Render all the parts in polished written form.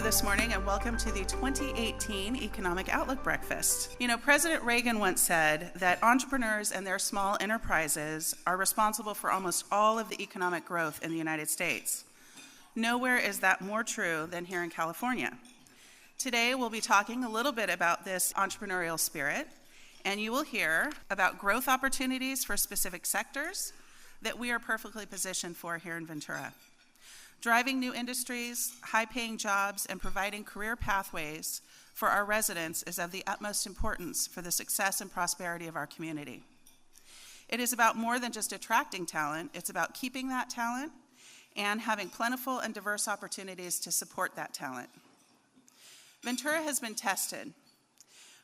this morning and welcome to the 2018 Economic Outlook Breakfast. You know, President Reagan once said that entrepreneurs and their small enterprises are responsible for almost all of the economic growth in the United States. Nowhere is that more true than here in California. Today we'll be talking a little bit about this entrepreneurial spirit, and you will hear about growth opportunities for specific sectors that we are perfectly positioned for here in Ventura. Driving new industries, high-paying jobs, and providing career pathways for our residents is of the utmost importance for the success and prosperity of our community. It is about more than just attracting talent, it's about keeping that talent and having plentiful and diverse opportunities to support that talent. Ventura has been tested.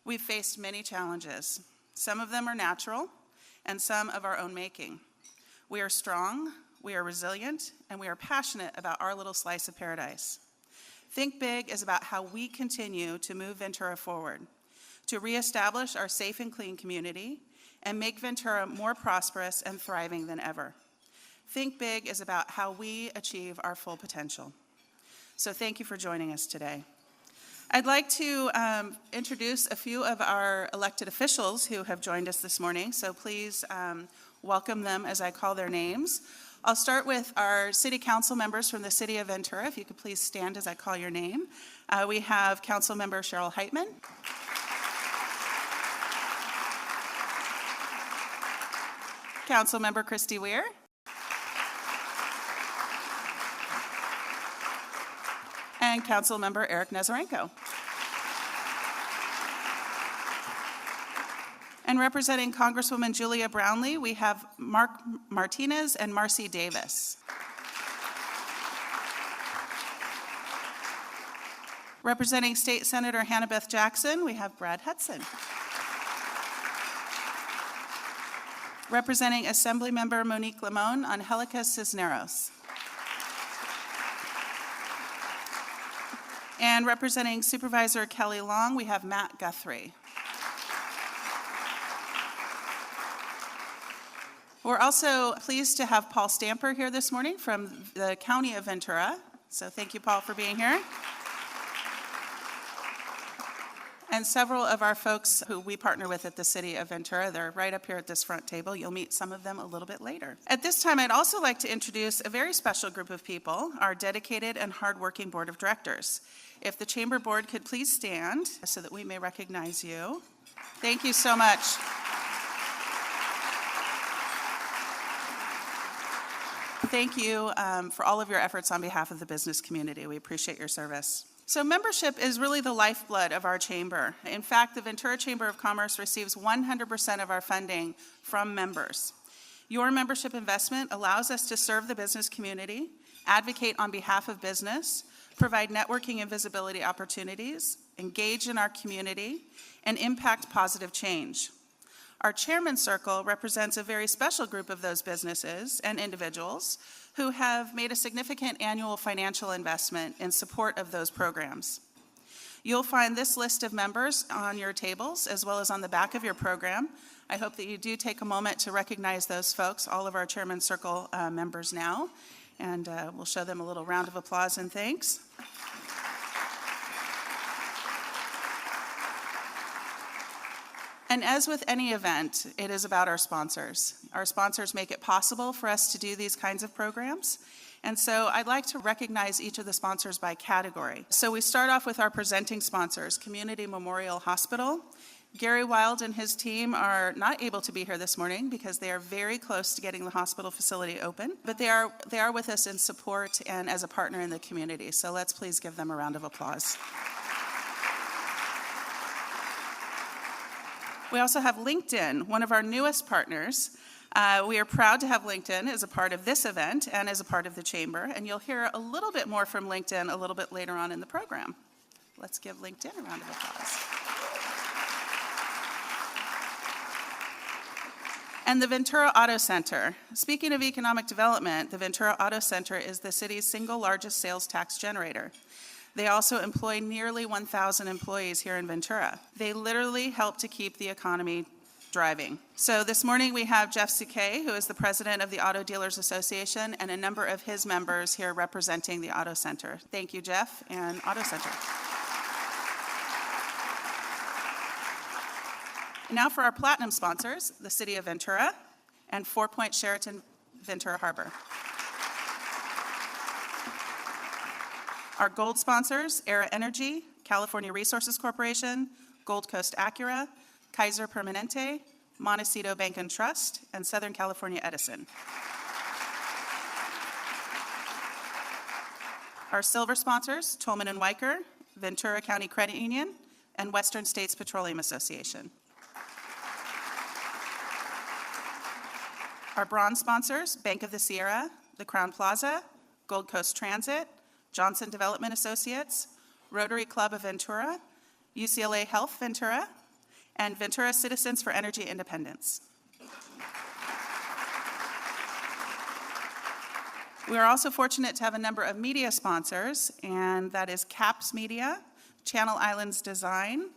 We've faced many challenges. Some of them are natural and some of our own making. We are strong, we are resilient, and we are passionate about our little slice of paradise. Think Big is about how we continue to move Ventura forward, to reestablish our safe and clean community, and make Ventura more prosperous and thriving than ever. Think Big is about how we achieve our full potential. So thank you for joining us today. I'd like to introduce a few of our elected officials who have joined us this morning, so please welcome them as I call their names. I'll start with our city council members from the city of Ventura. If you could please stand as I call your name. We have Council Member Cheryl Heitman. Council Member Christy Weir. And Council Member Eric Nazarenko. And representing Congresswoman Julia Brownley, we have Mark Martinez and Marcy Davis. Representing State Senator Hannah-Beth Jackson, we have Brad Hudson. Representing Assemblymember Monique Limon, Angelica Cisneros. And representing Supervisor Kelly Long, we have Matt Guthrie. We're also pleased to have Paul Stamper here this morning from the County of Ventura. So thank you, Paul, for being here. And several of our folks who we partner with at the City of Ventura, they're right up here at this front table. You'll meet some of them a little bit later. At this time, I'd also like to introduce a very special group of people, our dedicated and hardworking Board of Directors. If the Chamber Board could please stand so that we may recognize you. Thank you so much. Thank you for all of your efforts on behalf of the business community. We appreciate your service. So membership is really the lifeblood of our chamber. In fact, the Ventura Chamber of Commerce receives 100% of our funding from members. Your membership investment allows us to serve the business community, advocate on behalf of business, provide networking and visibility opportunities, engage in our community, and impact positive change. Our Chairman's Circle represents a very special group of those businesses and individuals who have made a significant annual financial investment in support of those programs. You'll find this list of members on your tables as well as on the back of your program. I hope that you do take a moment to recognize those folks, all of our Chairman's Circle members now, and we'll show them a little round of applause and thanks. And as with any event, it is about our sponsors. Our sponsors make it possible for us to do these kinds of programs. And so I'd like to recognize each of the sponsors by category. So we start off with our presenting sponsors, Community Memorial Hospital. Gary Wild and his team are not able to be here this morning because they are very close to getting the hospital facility open, but they are with us in support and as a partner in the community. So let's please give them a round of applause. We also have LinkedIn, one of our newest partners. We are proud to have LinkedIn as a part of this event and as a part of the Chamber, and you'll hear a little bit more from LinkedIn a little bit later on in the program. Let's give LinkedIn a round of applause. And the Ventura Auto Center. Speaking of economic development, the Ventura Auto Center is the city's single largest sales tax generator. They also employ nearly 1,000 employees here in Ventura. They literally help to keep the economy driving. So this morning we have Jeff Souquet, who is the president of the Auto Dealers Association, and a number of his members here representing the Auto Center. Thank you, Jeff, and Auto Center. And now for our platinum sponsors, the City of Ventura and 4 Point Sheraton Ventura Harbor. Our gold sponsors, Era Energy, California Resources Corporation, Gold Coast Acura, Kaiser Permanente, Montecito Bank and Trust, and Southern California Edison. Our silver sponsors, Tolman & Weicker, Ventura County Credit Union, and Western States Petroleum Association. Our bronze sponsors, Bank of the Sierra, the Crown Plaza, Gold Coast Transit, Johnson Development Associates, Rotary Club of Ventura, UCLA Health Ventura, and Ventura Citizens for Energy Independence. We are also fortunate to have a number of media sponsors, and that is CAPS Media, Channel Islands Design,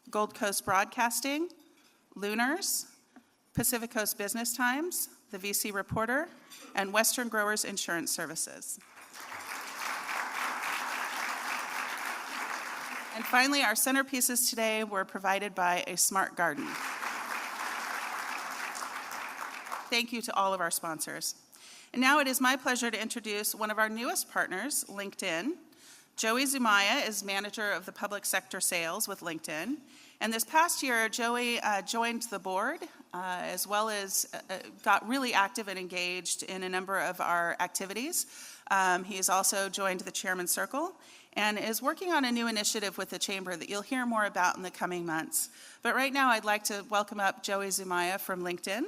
Gold Coast Broadcasting, Lunars, Pacific Coast Business Times, the VC Reporter, and Western Growers Insurance Services. And finally, our centerpieces today were provided by A Smart Garden. Thank you to all of our sponsors. And now it is my pleasure to introduce one of our newest partners, LinkedIn. Joey Zumaya is manager of the public sector sales with LinkedIn. And this past year, Joey joined the board as well as got really active and engaged in a number of our activities. He has also joined the Chairman's Circle and is working on a new initiative with the Chamber that you'll hear more about in the coming months. But right now, I'd like to welcome up Joey Zumaya from LinkedIn.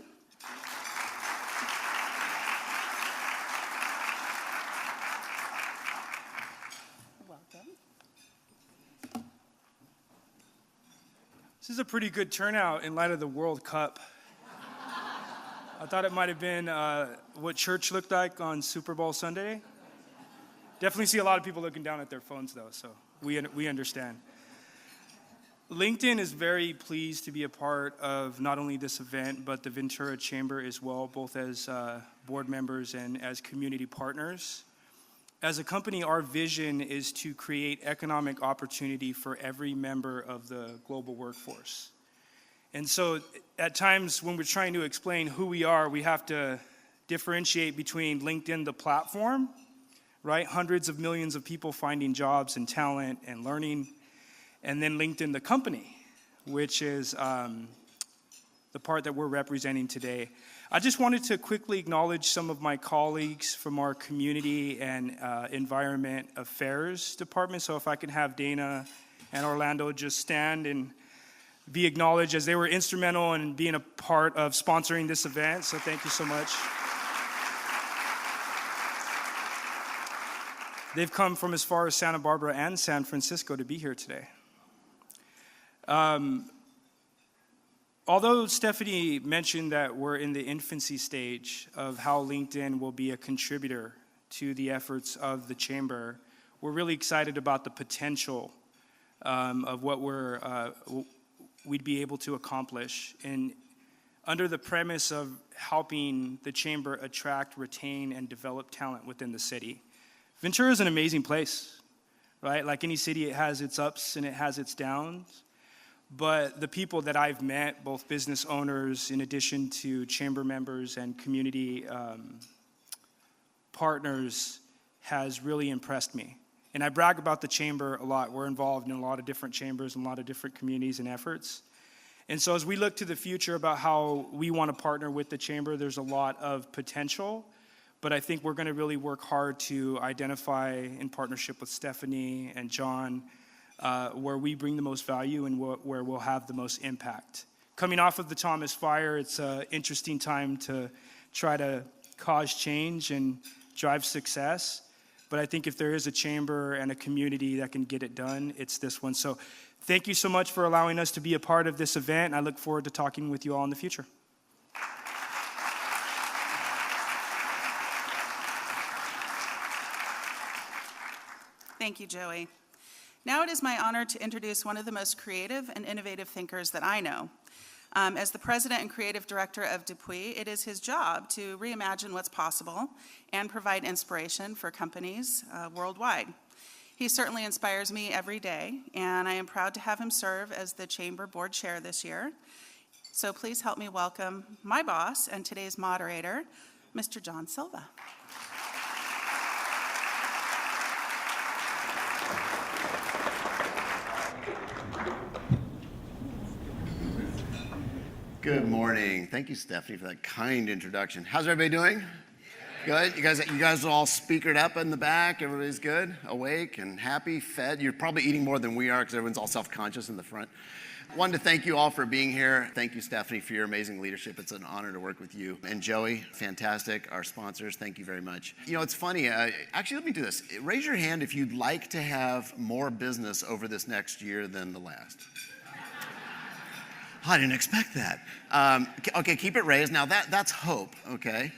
Welcome. This is a pretty good turnout in light of the World Cup. I thought it might have been what church looked like on Super Bowl Sunday. Definitely see a lot of people looking down at their phones, though, so we understand. LinkedIn is very pleased to be a part of not only this event, but the Ventura Chamber as well, both as board members and as community partners. As a company, our vision is to create economic opportunity for every member of the global workforce. And so at times when we're trying to explain who we are, we have to differentiate between LinkedIn, the platform, right? Hundreds of millions of people finding jobs and talent and learning. And then LinkedIn, the company, which is the part that we're representing today. I just wanted to quickly acknowledge some of my colleagues from our community and environment affairs department. So if I could have Dana and Orlando just stand and be acknowledged, as they were instrumental in being a part of sponsoring this event. So thank you so much. They've come from as far as Santa Barbara and San Francisco to be here today. Although Stephanie mentioned that we're in the infancy stage of how LinkedIn will be a contributor to the efforts of the Chamber, we're really excited about the potential of what we'd be able to accomplish. And under the premise of helping the Chamber attract, retain, and develop talent within the city. Ventura is an amazing place, right? Like any city, it has its ups and it has its downs. But the people that I've met, both business owners in addition to chamber members and community partners, has really impressed me. And I brag about the chamber a lot. We're involved in a lot of different chambers and a lot of different communities and efforts. And so as we look to the future about how we want to partner with the chamber, there's a lot of potential. But I think we're going to really work hard to identify, in partnership with Stephanie and John, where we bring the most value and where we'll have the most impact. Coming off of the Thomas Fire, it's an interesting time to try to cause change and drive success. But I think if there is a chamber and a community that can get it done, it's this one. So thank you so much for allowing us to be a part of this event, and I look forward to talking with you all in the future. Thank you, Joey. Now it is my honor to introduce one of the most creative and innovative thinkers that I know. As the president and creative director of Dupuis, it is his job to reimagine what's possible and provide inspiration for companies worldwide. He certainly inspires me every day, and I am proud to have him serve as the Chamber Board Chair this year. So please help me welcome my boss and today's moderator, Mr. John Silva. Good morning. Thank you, Stephanie, for that kind introduction. How's everybody doing? Good? You guys are all speakered up in the back? Everybody's good? Awake and happy, fed? You're probably eating more than we are because everyone's all self-conscious in the front. Wanted to thank you all for being here. Thank you, Stephanie, for your amazing leadership. It's an honor to work with you. And Joey, fantastic. Our sponsors, thank you very much. You know, it's funny. Actually, let me do this. Raise your hand if you'd like to have more business over this next year than the last. I didn't expect that. Okay, keep it raised. Now, that's hope, okay?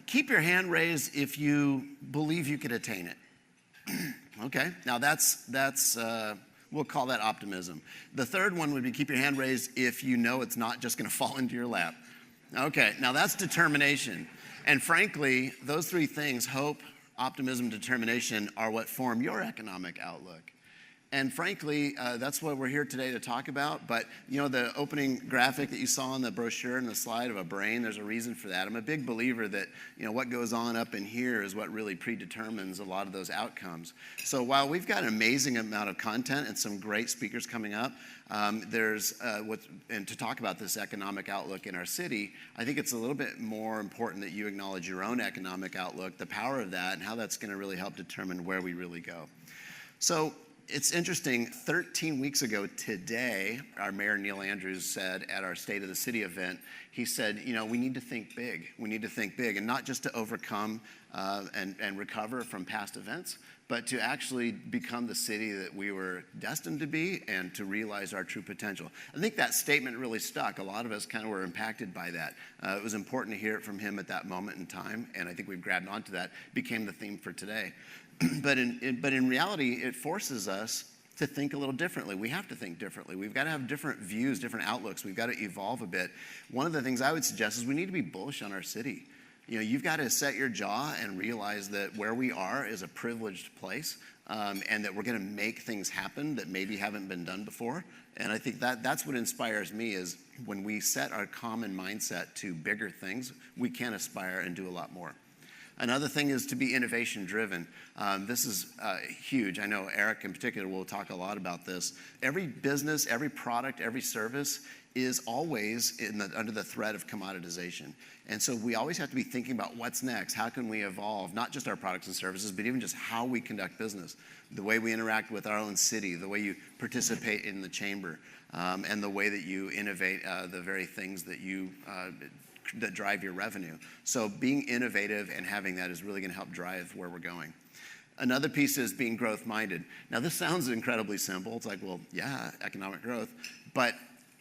Keep your hand raised if you believe you could attain it. Okay, now that's we'll call that optimism. The third one would be keep your hand raised if you know it's not just gonna fall into your lap. Okay, now that's determination. And frankly, those three things, hope, optimism, determination, are what form your economic outlook. And frankly, that's what we're here today to talk about. But, you know, the opening graphic that you saw on the brochure and the slide of a brain, there's a reason for that. I'm a big believer that, you know, what goes on up in here is what really predetermines a lot of those outcomes. So while we've got an amazing amount of content and some great speakers coming up, and to talk about this economic outlook in our city, I think it's a little bit more important that you acknowledge your own economic outlook, the power of that, and how that's going to really help determine where we really go. So, it's interesting, 13 weeks ago today, our Mayor Neil Andrews said at our State of the City event, he said, you know, we need to think big. We need to think big, and not just to overcome and recover from past events, but to actually become the city that we were destined to be and to realize our true potential. I think that statement really stuck. A lot of us kind of were impacted by that. It was important to hear it from him at that moment in time, and I think we've grabbed onto that, became the theme for today. But in reality, it forces us to think a little differently. We have to think differently. We've got to have different views, different outlooks. We've got to evolve a bit. One of the things I would suggest is we need to be bullish on our city. You know, you've got to set your jaw and realize that where we are is a privileged place, and that we're going to make things happen that maybe haven't been done before. And I think that's what inspires me is when we set our common mindset to bigger things, we can aspire and do a lot more. Another thing is to be innovation driven. This is huge. I know Eric in particular will talk a lot about this. Every business, every product, every service is always under the threat of commoditization. And so we always have to be thinking about what's next. How can we evolve, not just our products and services, but even just how we conduct business, the way we interact with our own city, the way you participate in the chamber, and the way that you innovate the very things that that drive your revenue. So being innovative and having that is really going to help drive where we're going. Another piece is being growth-minded. Now, this sounds incredibly simple. It's like, well, yeah, economic growth. But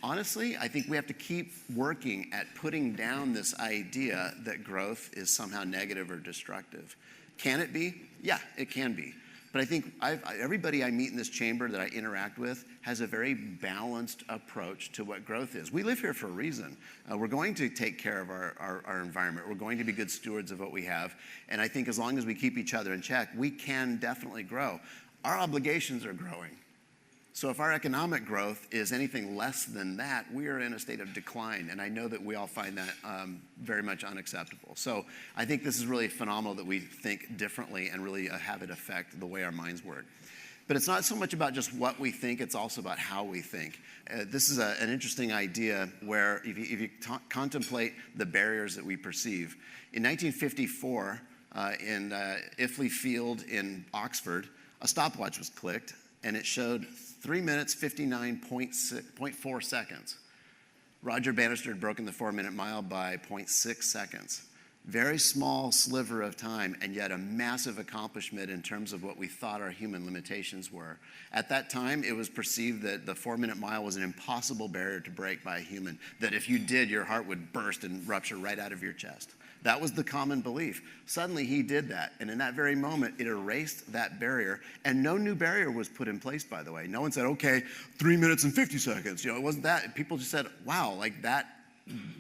honestly, I think we have to keep working at putting down this idea that growth is somehow negative or destructive. Can it be? Yeah, it can be. But I think everybody I meet in this chamber that I interact with has a very balanced approach to what growth is. We live here for a reason. We're going to take care of our environment. We're going to be good stewards of what we have. And I think as long as we keep each other in check, we can definitely grow. Our obligations are growing. So if our economic growth is anything less than that, we are in a state of decline. And I know that we all find that very much unacceptable. So I think this is really phenomenal that we think differently and really have it affect the way our minds work. But it's not so much about just what we think, it's also about how we think. This is an interesting idea where if you contemplate the barriers that we perceive. In 1954, in Iffley Field in Oxford, a stopwatch was clicked and it showed 3 minutes, 59.4 seconds. Roger Bannister had broken the 4-minute mile by 0.6 seconds. Very small sliver of time, and yet a massive accomplishment in terms of what we thought our human limitations were. At that time, it was perceived that the 4-minute mile was an impossible barrier to break by a human, that if you did, your heart would burst and rupture right out of your chest. That was the common belief. Suddenly he did that, and in that very moment, it erased that barrier, and no new barrier was put in place, by the way. No one said, okay, 3 minutes and 50 seconds. It wasn't that. People just said, wow, like that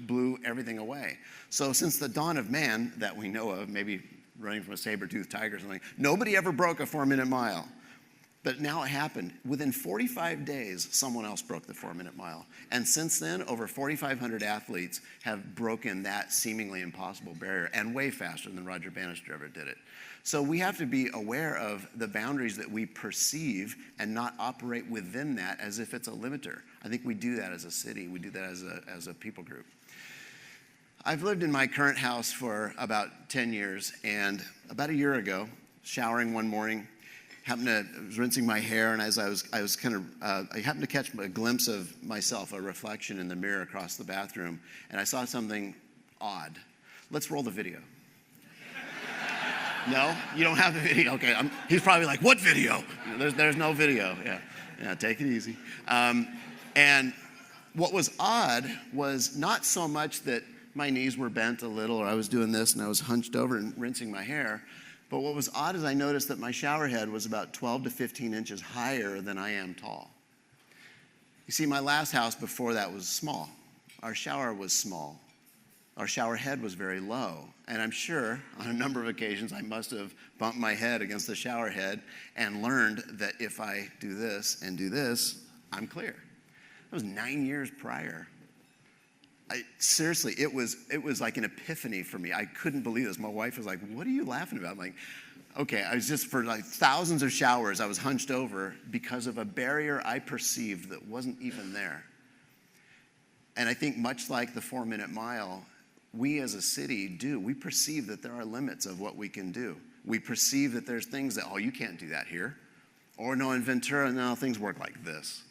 blew everything away. So since the dawn of man that we know of, maybe running from a saber-toothed tiger or something, nobody ever broke a 4-minute mile. But now it happened. Within 45 days, someone else broke the 4-minute mile. And since then, over 4,500 athletes have broken that seemingly impossible barrier, and way faster than Roger Bannister ever did it. So we have to be aware of the boundaries that we perceive and not operate within that as if it's a limiter. I think we do that as a city. We do that as a people group. I've lived in my current house for about 10 years, and about a year ago, showering one morning, I was rinsing my hair, and as I happened to catch a glimpse of myself, a reflection in the mirror across the bathroom, and I saw something odd. Let's roll the video. No? You don't have the video? Okay, he's probably like, what video? There's no video. Yeah, take it easy. And what was odd was not so much that my knees were bent a little, or I was doing this and I was hunched over and rinsing my hair. But what was odd is I noticed that my shower head was about 12 to 15 inches higher than I am tall. You see, my last house before that was small. Our shower was small. Our shower head was very low. And I'm sure on a number of occasions I must have bumped my head against the shower head and learned that if I do this and do this, I'm clear. That was 9 years prior. Seriously, it was like an epiphany for me. I couldn't believe this. My wife was like, what are you laughing about? I'm like, okay, I was just for like thousands of showers, I was hunched over because of a barrier I perceived that wasn't even there. And I think much like the 4-minute mile, we as a city we perceive that there are limits of what we can do. We perceive that there's things that, oh, you can't do that here. Or no, in Ventura, no, things work like this.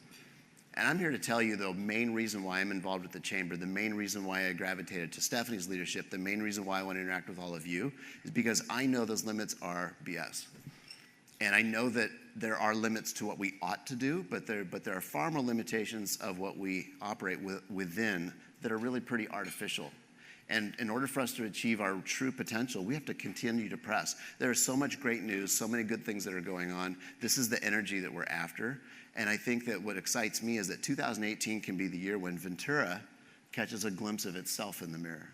And I'm here to tell you the main reason why I'm involved with the Chamber, the main reason why I gravitated to Stephanie's leadership, the main reason why I want to interact with all of you is because I know those limits are BS. And I know that there are limits to what we ought to do, but there are far more limitations of what we operate within that are really pretty artificial. And in order for us to achieve our true potential, we have to continue to press. There is so much great news, so many good things that are going on. This is the energy that we're after. And I think that what excites me is that 2018 can be the year when Ventura catches a glimpse of itself in the mirror.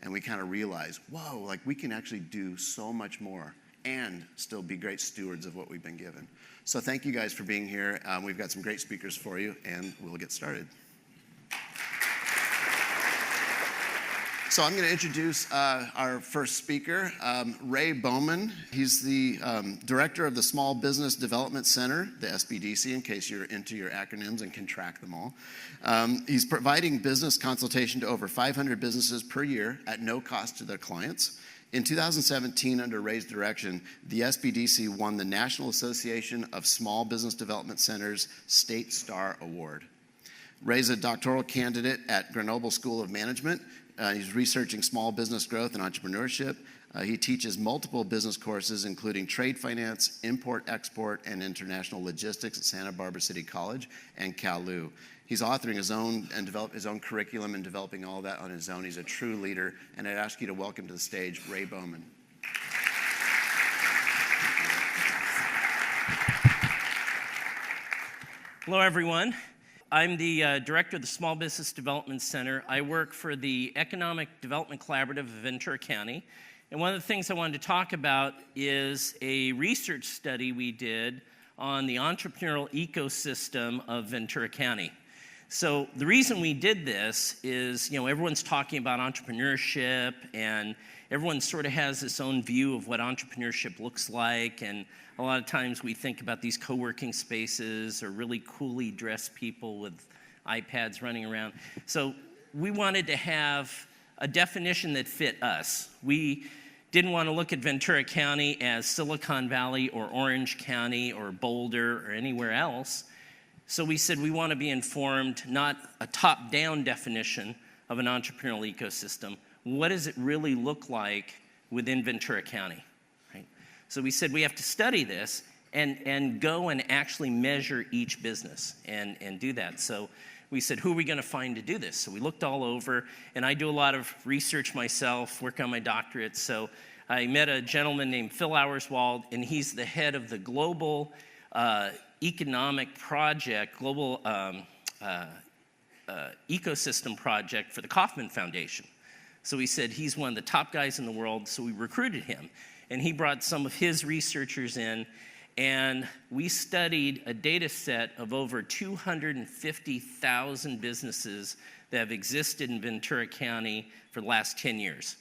And we kind of realize, whoa, like we can actually do so much more and still be great stewards of what we've been given. So thank you guys for being here. We've got some great speakers for you, and we'll get started. So I'm going to introduce our first speaker, Ray Bowman. He's the director of the Small Business Development Center, the SBDC, in case you're into your acronyms and can track them all. He's providing business consultation to over 500 businesses per year at no cost to their clients. In 2017, under Ray's direction, the SBDC won the National Association of Small Business Development Centers State Star Award. Ray's a doctoral candidate at Grenoble School of Management. He's researching small business growth and entrepreneurship. He teaches multiple business courses, including trade finance, import-export, and international logistics at Santa Barbara City College and Cal-Lu. He's authoring his own and develop his own curriculum and developing all that on his own. He's a true leader, and I'd ask you to welcome to the stage Ray Bowman. Hello, everyone. I'm the director of the Small Business Development Center. I work for the Economic Development Collaborative of Ventura County. And one of the things I wanted to talk about is a research study we did on the entrepreneurial ecosystem of Ventura County. So the reason we did this is, everyone's talking about entrepreneurship, and everyone sort of has this own view of what entrepreneurship looks like, and a lot of times we think about these co-working spaces or really coolly dressed people with iPads running around. So we wanted to have a definition that fit us. We didn't want to look at Ventura County as Silicon Valley or Orange County or Boulder or anywhere else. So we said we want to be informed, not a top-down definition of an entrepreneurial ecosystem. What does it really look like within Ventura County? So we said we have to study this and go and actually measure each business and do that. So we said, who are we going to find to do this? So we looked all over, and I do a lot of research myself, work on my doctorate. So I met a gentleman named Phil Auerswald, and he's the head of the global economic project, global ecosystem project for the Kauffman Foundation. So we said, he's one of the top guys in the world, so we recruited him. And he brought some of his researchers in, and we studied a data set of over 250,000 businesses that have existed in Ventura County for the last 10 years,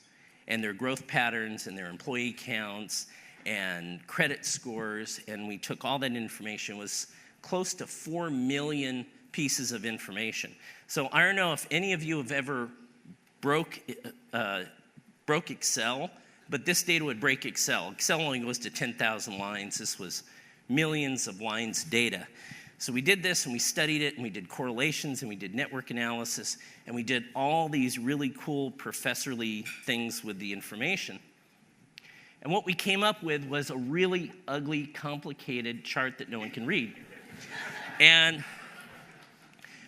and their growth patterns and their employee counts and credit scores. And we took all that information. It was close to 4 million pieces of information. So I don't know if any of you have ever broke Excel, but this data would break Excel. Excel only goes to 10,000 lines. This was millions of lines data. So we did this, and we studied it, and we did correlations, and we did network analysis, and we did all these really cool professorly things with the information. And what we came up with was a really ugly, complicated chart that no one can read. And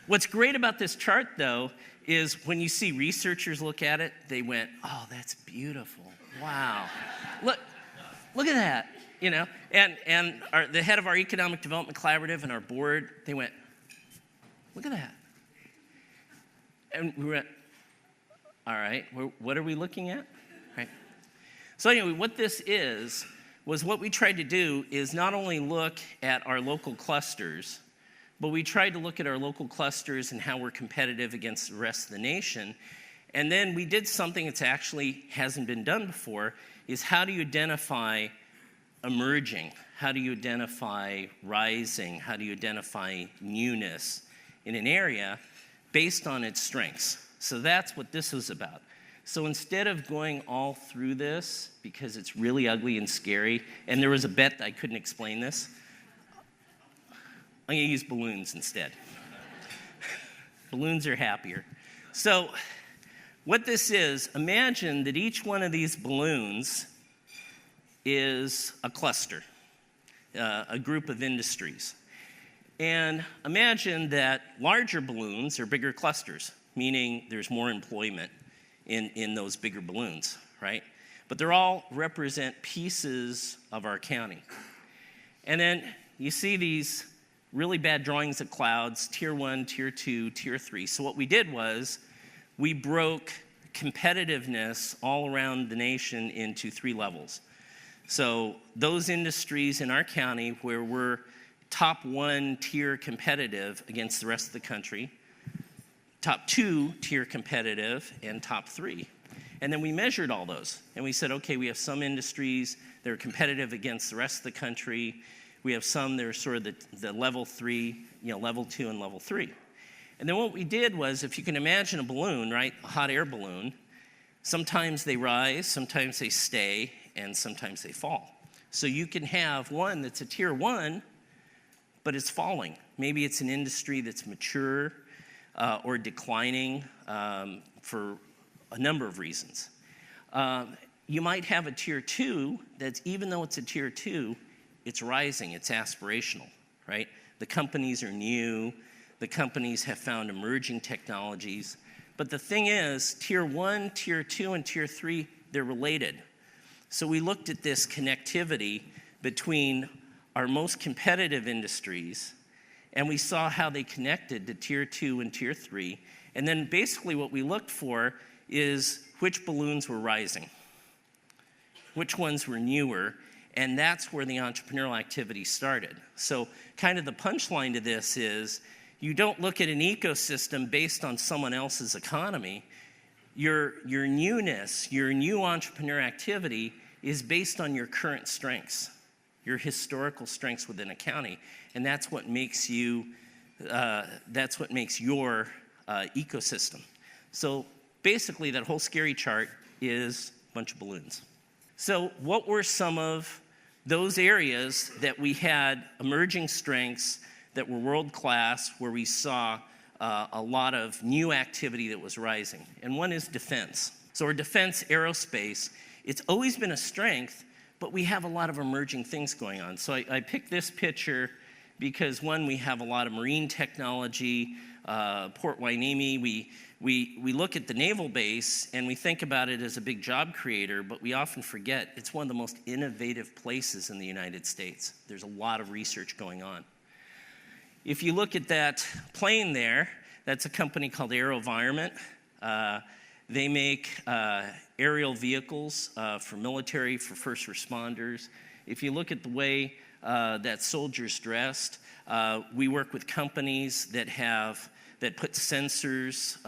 what's great about this chart, though, is when you see researchers look at it, they went, oh, that's beautiful. Wow. Look at that, you know? And the head of our Economic Development Collaborative and our board, they went, look at that. And we went, all right, what are we looking at? Right. So anyway, what this was what we tried to do is not only look at our local clusters, but we tried to look at our local clusters and how we're competitive against the rest of the nation. And then we did something that's actually hasn't been done before, is how do you identify emerging? How do you identify rising? How do you identify newness in an area based on its strengths? So that's what this was about. So instead of going all through this, because it's really ugly and scary, and there was a bet that I couldn't explain this, I'm going to use balloons instead. Balloons are happier. So what this is, imagine that each one of these balloons is a cluster, a group of industries. And imagine that larger balloons are bigger clusters, meaning there's more employment in those bigger balloons, right? But they're all represent pieces of our county. And then you see these really bad drawings of clouds, tier 1, tier 2, tier 3. So what we did was we broke competitiveness all around the nation into 3 levels. So those industries in our county where we're top 1 tier competitive against the rest of the country, top 2 tier competitive, and top 3. And then we measured all those. And we said, okay, we have some industries that are competitive against the rest of the country. We have some that are sort of the level 3, level 2 and level 3. And then what we did was, if you can imagine a balloon, right, a hot air balloon, sometimes they rise, sometimes they stay, and sometimes they fall. So you can have one that's a tier 1, but it's falling. Maybe it's an industry that's mature or declining for a number of reasons. You might have a tier 2 that's, even though it's a tier 2, it's rising, it's aspirational, right? The companies are new, the companies have found emerging technologies. But the thing is, tier 1, tier 2, and tier 3, they're related. So we looked at this connectivity between our most competitive industries, and we saw how they connected to tier 2 and tier 3. And then basically what we looked for is which balloons were rising, which ones were newer, and that's where the entrepreneurial activity started. So kind of the punchline to this is, you don't look at an ecosystem based on someone else's economy. Your newness, your new entrepreneur activity is based on your current strengths, your historical strengths within a county, and that's what makes you, that's what makes your ecosystem. So basically, that whole scary chart is a bunch of balloons. So what were some of those areas that we had emerging strengths that were world-class, where we saw a lot of new activity that was rising? And one is defense. So our defense, aerospace, it's always been a strength, but we have a lot of emerging things going on. So I picked this picture because, one, we have a lot of marine technology, Port Hueneme. We look at the naval base and we think about it as a big job creator, but we often forget it's one of the most innovative places in the United States. There's a lot of research going on. If you look at that plane there, that's a company called AeroVironment. They make aerial vehicles for military, for first responders. If you look at the way that soldiers dressed, we work with companies that put sensors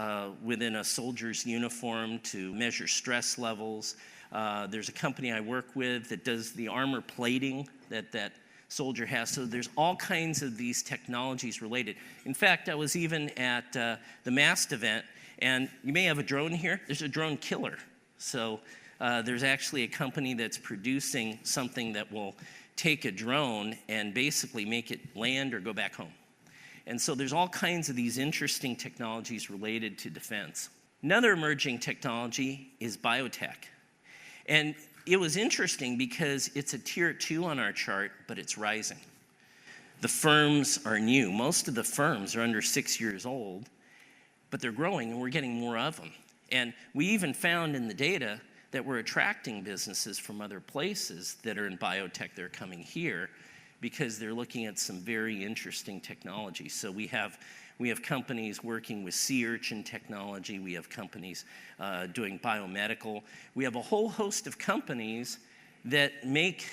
within a soldier's uniform to measure stress levels. There's a company I work with that does the armor plating that soldier has. So there's all kinds of these technologies related. In fact, I was even at the MAST event, and you may have a drone here. There's a drone killer. So there's actually a company that's producing something that will take a drone and basically make it land or go back home. And so there's all kinds of these interesting technologies related to defense. Another emerging technology is biotech. And it was interesting because it's a tier 2 on our chart, but it's rising. The firms are new. Most of the firms are under 6 years old, but they're growing and we're getting more of them. And we even found in the data that we're attracting businesses from other places that are in biotech. They're coming here because they're looking at some very interesting technology. So we have companies working with sea urchin technology. We have companies doing biomedical. We have a whole host of companies that make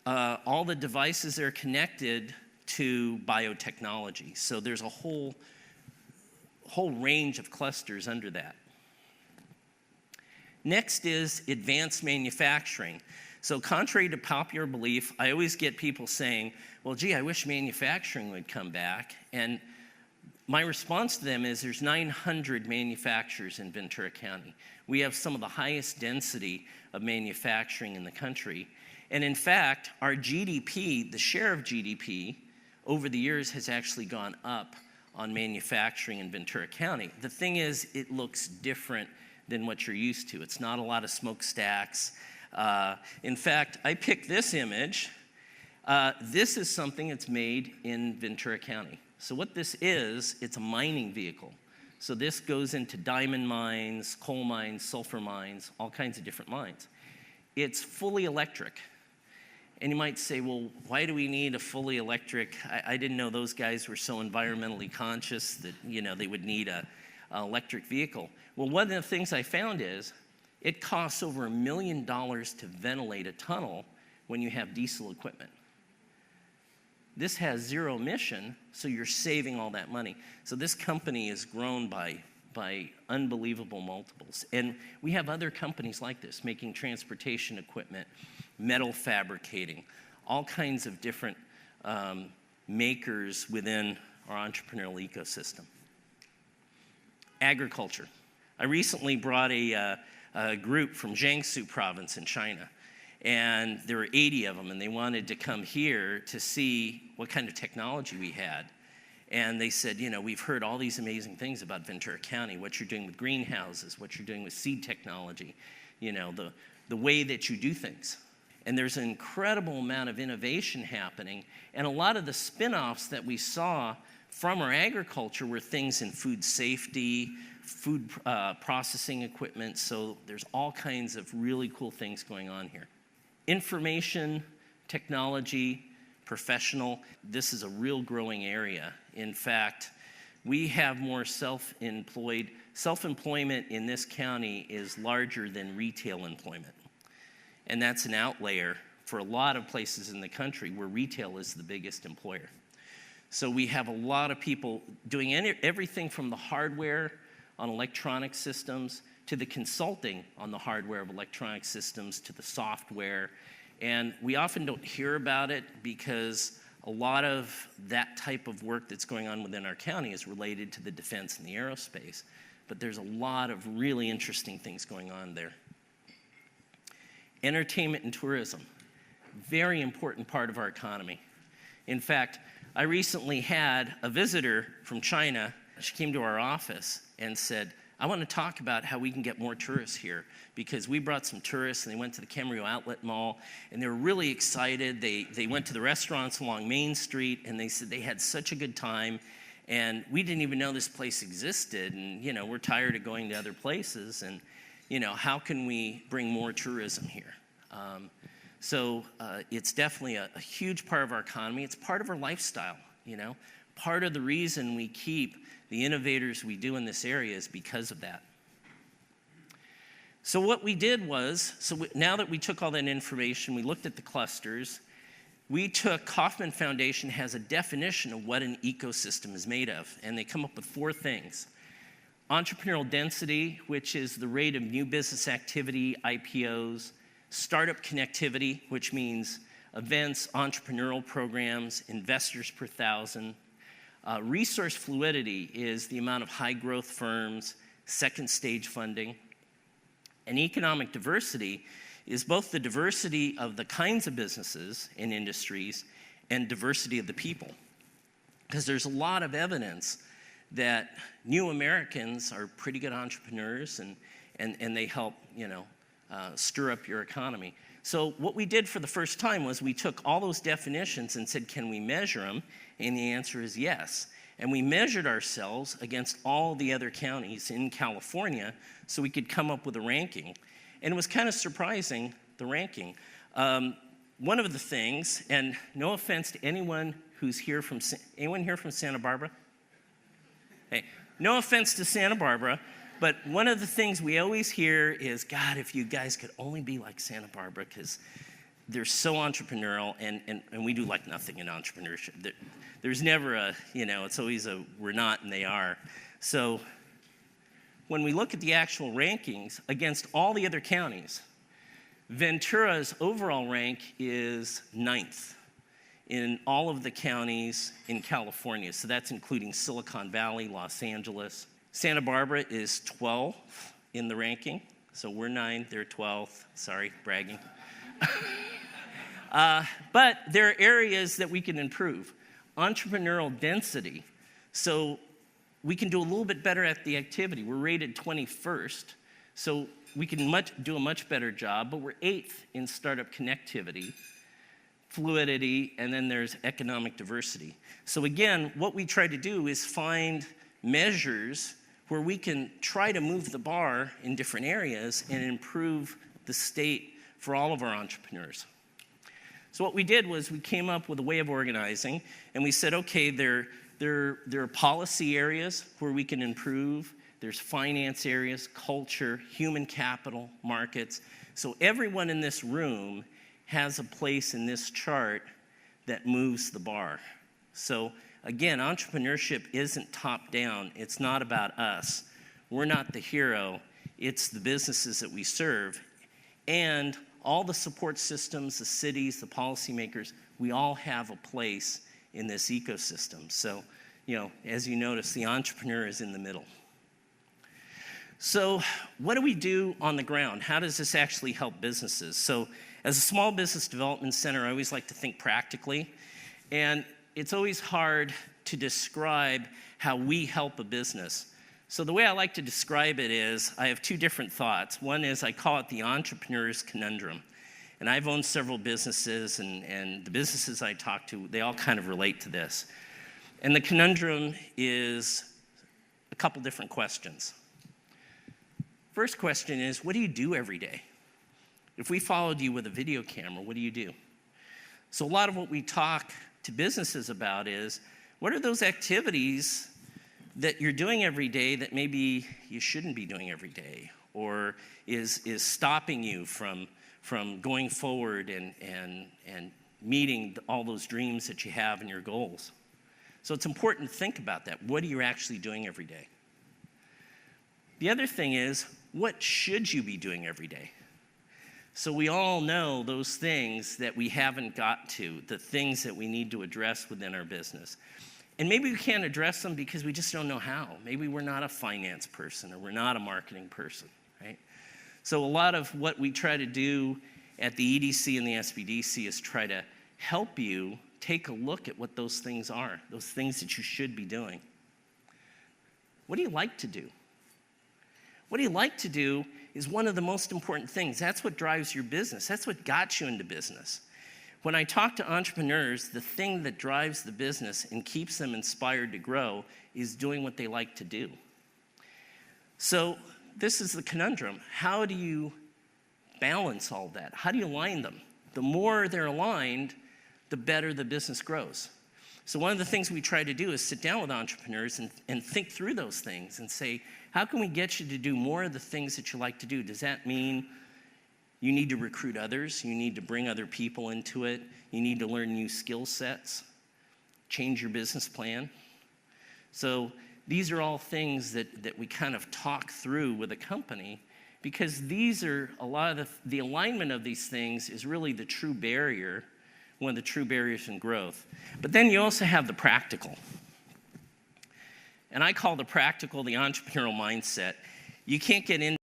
all the devices that are connected to biotechnology. So there's a whole range of clusters under that. Next is advanced manufacturing. So contrary to popular belief, I always get people saying, well, gee, I wish manufacturing would come back. And my response to them is there's 900 manufacturers in Ventura County. We have some of the highest density of manufacturing in the country. And in fact, our GDP, the share of GDP over the years has actually gone up on manufacturing in Ventura County. The thing is, it looks different than what you're used to. It's not a lot of smokestacks. In fact, I picked this image. This is something that's made in Ventura County. So what this is, it's a mining vehicle. So this goes into diamond mines, coal mines, sulfur mines, all kinds of different mines. It's fully electric. And you might say, well, why do we need a fully electric? I didn't know those guys were so environmentally conscious that, they would need an electric vehicle. Well, one of the things I found is it costs over $1 million to ventilate a tunnel when you have diesel equipment. This has zero emission, so you're saving all that money. So this company has grown by unbelievable multiples. And we have other companies like this, making transportation equipment, metal fabricating, all kinds of different makers within our entrepreneurial ecosystem. Agriculture. I recently brought a group from Jiangsu province in China, and there were 80 of them, and they wanted to come here to see what kind of technology we had. And they said, we've heard all these amazing things about Ventura County, what you're doing with greenhouses, what you're doing with seed technology, the way that you do things. And there's an incredible amount of innovation happening, and a lot of the spin-offs that we saw from our agriculture were things in food safety, food processing equipment, so there's all kinds of really cool things going on here. Information, technology, professional, this is a real growing area. In fact, we have more self-employed. Self-employment in this county is larger than retail employment. And that's an outlier for a lot of places in the country where retail is the biggest employer. So we have a lot of people doing everything from the hardware on electronic systems to the consulting on the hardware of electronic systems to the software. And we often don't hear about it because a lot of that type of work that's going on within our county is related to the defense and the aerospace. But there's a lot of really interesting things going on there. Entertainment and tourism, very important part of our economy. In fact, I recently had a visitor from China. She came to our office and said, I want to talk about how we can get more tourists here because we brought some tourists and they went to the Camarillo Outlet Mall and they were really excited. They went to the restaurants along Main Street and they said they had such a good time And we didn't even know this place existed. And, we're tired of going to other places. And, how can we bring more tourism here? So it's definitely a huge part of our economy. It's part of our lifestyle, Part of the reason we keep the innovators we do in this area is because of that. So what we did was, now that we took all that information, we looked at the clusters, Kauffman Foundation has a definition of what an ecosystem is made of, and they come up with 4 things. Entrepreneurial density, which is the rate of new business activity, IPOs. Startup connectivity, which means events, entrepreneurial programs, investors per thousand. Resource fluidity is the amount of high growth firms, second stage funding. And economic diversity is both the diversity of the kinds of businesses and industries and diversity of the people. Because there's a lot of evidence that new Americans are pretty good entrepreneurs and they help, stir up your economy. So what we did for the first time was we took all those definitions and said, can we measure them? And the answer is yes. And we measured ourselves against all the other counties in California so we could come up with a ranking. And it was kind of surprising, the ranking. One of the things, and no offense to anyone who's here from Santa Barbara? Hey, no offense to Santa Barbara, but one of the things we always hear is, God, if you guys could only be like Santa Barbara, because they're so entrepreneurial, and we do like nothing in entrepreneurship. There's never it's always a we're not and they are. So when we look at the actual rankings against all the other counties, Ventura's overall rank is 9th in all of the counties in California. So that's including Silicon Valley, Los Angeles. Santa Barbara is 12th in the ranking. So we're 9th, they're 12th. Sorry, bragging. But there are areas that we can improve. Entrepreneurial density. So we can do a little bit better at the activity. We're rated 21st. So we can do a much better job, but we're 8th in startup connectivity, fluidity, and then there's economic diversity. So again, what we try to do is find measures where we can try to move the bar in different areas and improve the state for all of our entrepreneurs. So what we did was we came up with a way of organizing, and we said, okay, there are policy areas where we can improve. There's finance areas, culture, human capital, markets. So everyone in this room has a place in this chart that moves the bar. So again, entrepreneurship isn't top down. It's not about us. We're not the hero. It's the businesses that we serve. And all the support systems, the cities, the policymakers, we all have a place in this ecosystem. So, as you notice, the entrepreneur is in the middle. So what do we do on the ground? How does this actually help businesses? So as a small business development center, I always like to think practically. And it's always hard to describe how we help a business. So the way I like to describe it is I have 2 different thoughts. One is I call it the entrepreneur's conundrum. And I've owned several businesses, and the businesses I talk to, they all kind of relate to this. And the conundrum is a couple different questions. First question is, what do you do every day? If we followed you with a video camera, what do you do? So a lot of what we talk to businesses about is, what are those activities that you're doing every day that maybe you shouldn't be doing every day, or is stopping you from going forward and meeting all those dreams that you have and your goals? So it's important to think about that. What are you actually doing every day? The other thing is, what should you be doing every day? So we all know those things that we haven't got to, the things that we need to address within our business. And maybe we can't address them because we just don't know how. Maybe we're not a finance person or we're not a marketing person, right? So a lot of what we try to do at the EDC and the SBDC is try to help you take a look at what those things are, those things that you should be doing. What do you like to do? What do you like to do is one of the most important things. That's what drives your business. That's what got you into business. When I talk to entrepreneurs, the thing that drives the business and keeps them inspired to grow is doing what they like to do. So this is the conundrum. How do you balance all that? How do you align them? The more they're aligned, the better the business grows. So one of the things we try to do is sit down with entrepreneurs and think through those things and say, how can we get you to do more of the things that you like to do? Does that mean you need to recruit others? You need to bring other people into it? You need to learn new skill sets? Change your business plan? So these are all things that we kind of talk through with a company, because these are a lot of the alignment of these things is really the true barrier, one of the true barriers in growth. But then you also have the practical. And I call the practical the entrepreneurial mindset. You can't get in,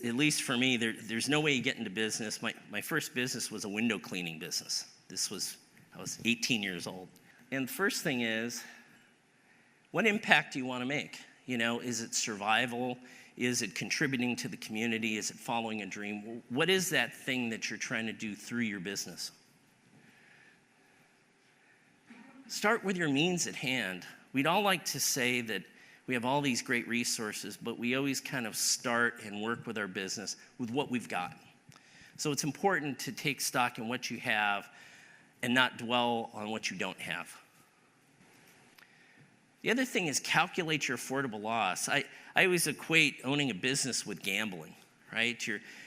at least for me, there's no way you get into business. My first business was a window cleaning business. I was 18 years old. And the first thing is, what impact do you want to make? You know, is it survival? Is it contributing to the community? Is it following a dream? What is that thing that you're trying to do through your business? Start with your means at hand. We'd all like to say that we have all these great resources, but we always kind of start and work with our business with what we've got. So it's important to take stock in what you have and not dwell on what you don't have. The other thing is calculate your affordable loss. I always equate owning a business with gambling, right?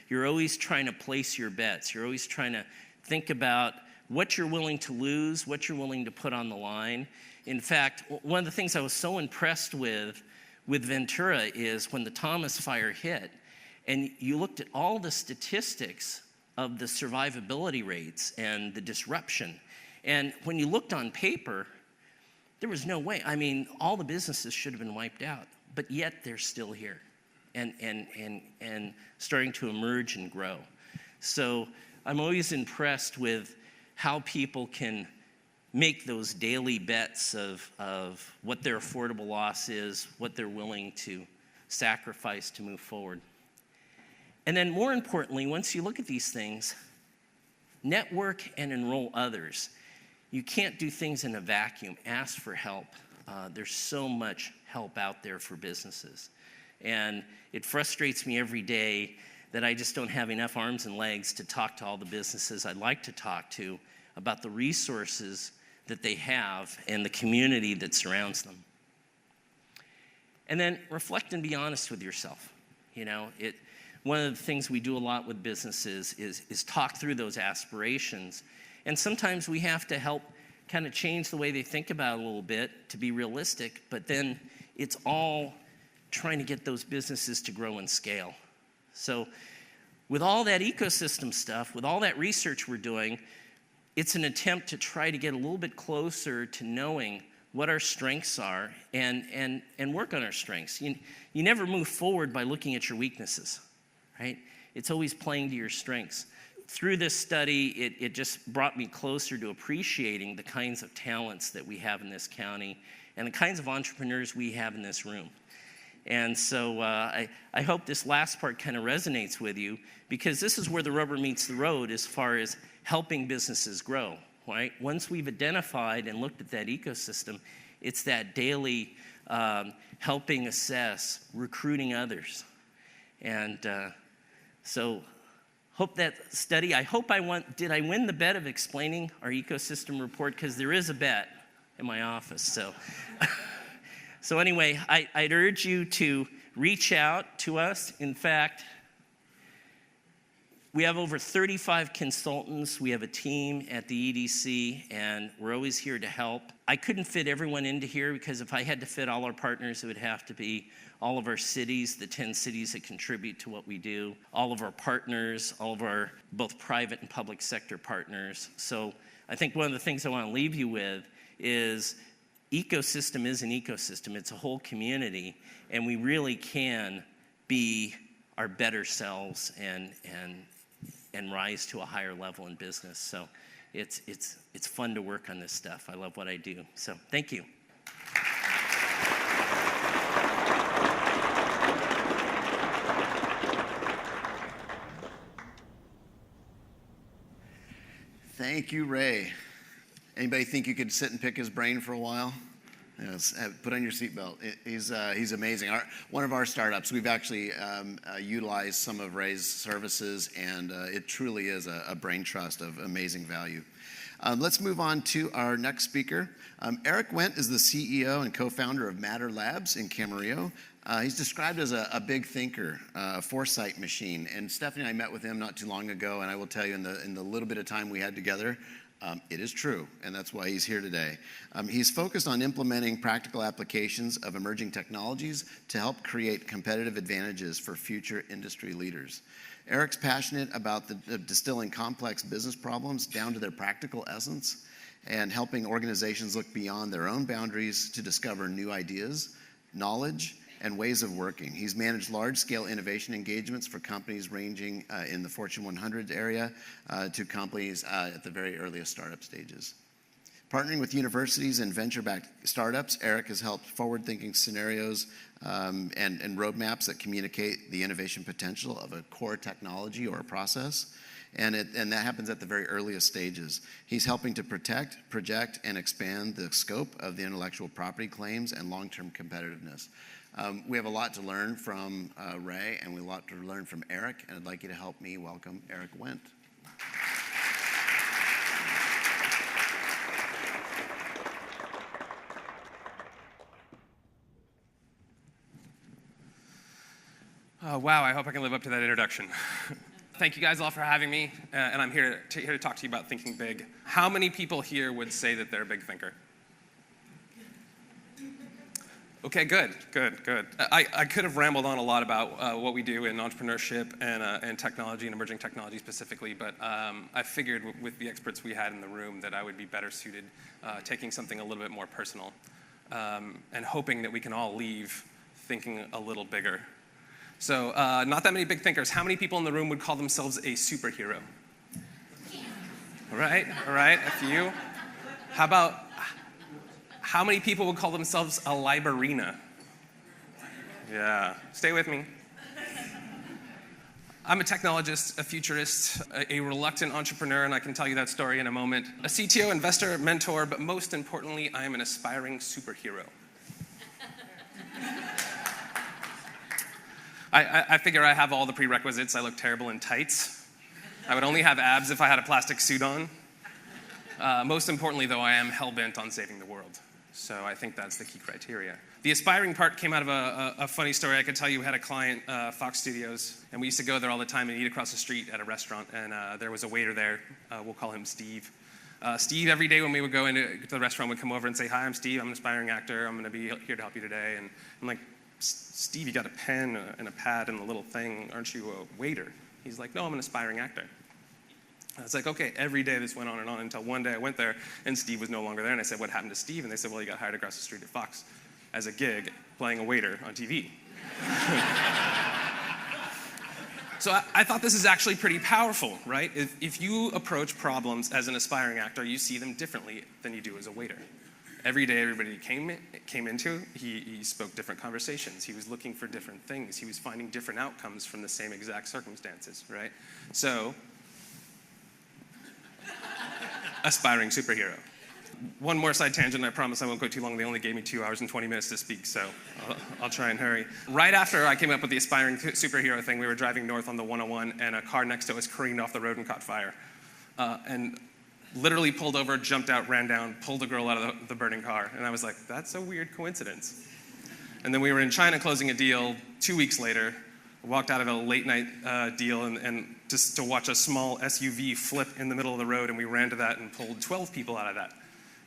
You're always trying to place your bets. You're always trying to think about what you're willing to lose, what you're willing to put on the line. In fact, one of the things I was so impressed with Ventura is when the Thomas fire hit, and you looked at all the statistics of the survivability rates and the disruption. And when you looked on paper, there was no way. I mean, all the businesses should have been wiped out, but yet they're still here and starting to emerge and grow. So I'm always impressed with how people can make those daily bets of what their affordable loss is, what they're willing to sacrifice to move forward. And then more importantly, once you look at these things, network and enroll others. You can't do things in a vacuum. Ask for help. There's so much help out there for businesses. And it frustrates me every day that I just don't have enough arms and legs to talk to all the businesses I'd like to talk to about the resources that they have and the community that surrounds them. And then reflect and be honest with yourself. You know, one of the things we do a lot with businesses is talk through those aspirations. And sometimes we have to help kind of change the way they think about it a little bit to be realistic, but then it's all trying to get those businesses to grow and scale. So with all that ecosystem stuff, with all that research we're doing, it's an attempt to try to get a little bit closer to knowing what our strengths are and work on our strengths. You never move forward by looking at your weaknesses, right? It's always playing to your strengths. Through this study, it just brought me closer to appreciating the kinds of talents that we have in this county and the kinds of entrepreneurs we have in this room. And so I hope this last part kind of resonates with you, because this is where the rubber meets the road as far as helping businesses grow, right? Once we've identified and looked at that ecosystem, it's that daily helping assess, recruiting others. And so hope that study, did I win the bet of explaining our ecosystem report? Because there is a bet in my office, so. So anyway, I'd urge you to reach out to us. In fact, we have over 35 consultants. We have a team at the EDC, and we're always here to help. I couldn't fit everyone into here, because if I had to fit all our partners, it would have to be all of our cities, the 10 cities that contribute to what we do, all of our partners, all of our both private and public sector partners. So I think one of the things I want to leave you with is ecosystem is an ecosystem. It's a whole community, and we really can be our better selves and rise to a higher level in business. So it's fun to work on this stuff. I love what I do. So thank you. Thank you, Ray. Anybody think you could sit and pick his brain for a while? Yes, put on your seatbelt. He's amazing. One of our startups, we've actually utilized some of Ray's services, and it truly is a brain trust of amazing value. Let's move on to our next speaker. Eric Wendt is the CEO and co-founder of Matter Labs in Camarillo. He's described as a big thinker, a foresight machine. And Stephanie and I met with him not too long ago, and I will tell you in the little bit of time we had together, it is true, and that's why he's here today. He's focused on implementing practical applications of emerging technologies to help create competitive advantages for future industry leaders. Eric's passionate about distilling complex business problems down to their practical essence and helping organizations look beyond their own boundaries to discover new ideas, knowledge, and ways of working. He's managed large-scale innovation engagements for companies ranging in the Fortune 100 area to companies at the very earliest startup stages. Partnering with universities and venture-backed startups, Eric has helped forward-thinking scenarios and roadmaps that communicate the innovation potential of a core technology or a process. And that happens at the very earliest stages. He's helping to protect, project, and expand the scope of the intellectual property claims and long-term competitiveness. We have a lot to learn from Ray, and we have a lot to learn from Eric, and I'd like you to help me welcome Eric Wendt. Wow, I hope I can live up to that introduction. Thank you guys all for having me, and I'm here to talk to you about thinking big. How many people here would say that they're a big thinker? Okay, good. I could have rambled on a lot about what we do in entrepreneurship and technology and emerging technology specifically, but I figured with the experts we had in the room that I would be better suited taking something a little bit more personal and hoping that we can all leave thinking a little bigger. So not that many big thinkers. How many people in the room would call themselves a superhero? All right, a few. How many people would call themselves a librarina? Yeah, stay with me. I'm a technologist, a futurist, a reluctant entrepreneur, and I can tell you that story in a moment. A CTO, investor, mentor, but most importantly, I am an aspiring superhero. I figure I have all the prerequisites. I look terrible in tights. I would only have abs if I had a plastic suit on. Most importantly, though, I am hell-bent on saving the world. So I think that's the key criteria. The aspiring part came out of a funny story I could tell you. We had a client, Fox Studios, and we used to go there all the time and eat across the street at a restaurant, and there was a waiter there. We'll call him Steve. Steve, every day when we would go into the restaurant, would come over and say, "Hi, I'm Steve. I'm an aspiring actor. I'm going to be here to help you today." And I'm like, "Steve, you got a pen and a pad and a little thing. Aren't you a waiter?" He's like, "No, I'm an aspiring actor." I was like, okay, every day this went on and on until one day I went there and Steve was no longer there. And I said, "What happened to Steve?" And they said, "Well, he got hired across the street at Fox as a gig playing a waiter on TV." So I thought this is actually pretty powerful, right? If you approach problems as an aspiring actor, you see them differently than you do as a waiter. Every day everybody came into, he spoke different conversations. He was looking for different things. He was finding different outcomes from the same exact circumstances, right? So, aspiring superhero. One more side tangent, I promise I won't go too long. They only gave me 2 hours and 20 minutes to speak, so I'll try and hurry. Right after I came up with the aspiring superhero thing, we were driving north on the 101, and a car next to us careened off the road and caught fire. And literally pulled over, jumped out, ran down, pulled a girl out of the burning car. And I was like, that's a weird coincidence. And then we were in China closing a deal 2 weeks later. Walked out of a late night deal and just to watch a small SUV flip in the middle of the road, and we ran to that and pulled 12 people out of that.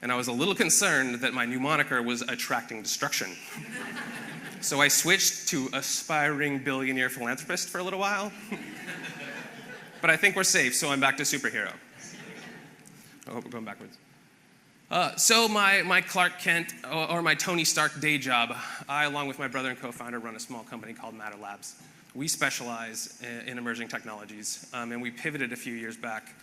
And I was a little concerned that my new moniker was attracting destruction. So I switched to aspiring billionaire philanthropist for a little while. But I think we're safe, so I'm back to superhero. I hope we're going backwards. So my Clark Kent or my Tony Stark day job, I, along with my brother and co-founder, run a small company called Matter Labs. We specialize in emerging technologies, and we pivoted a few years back.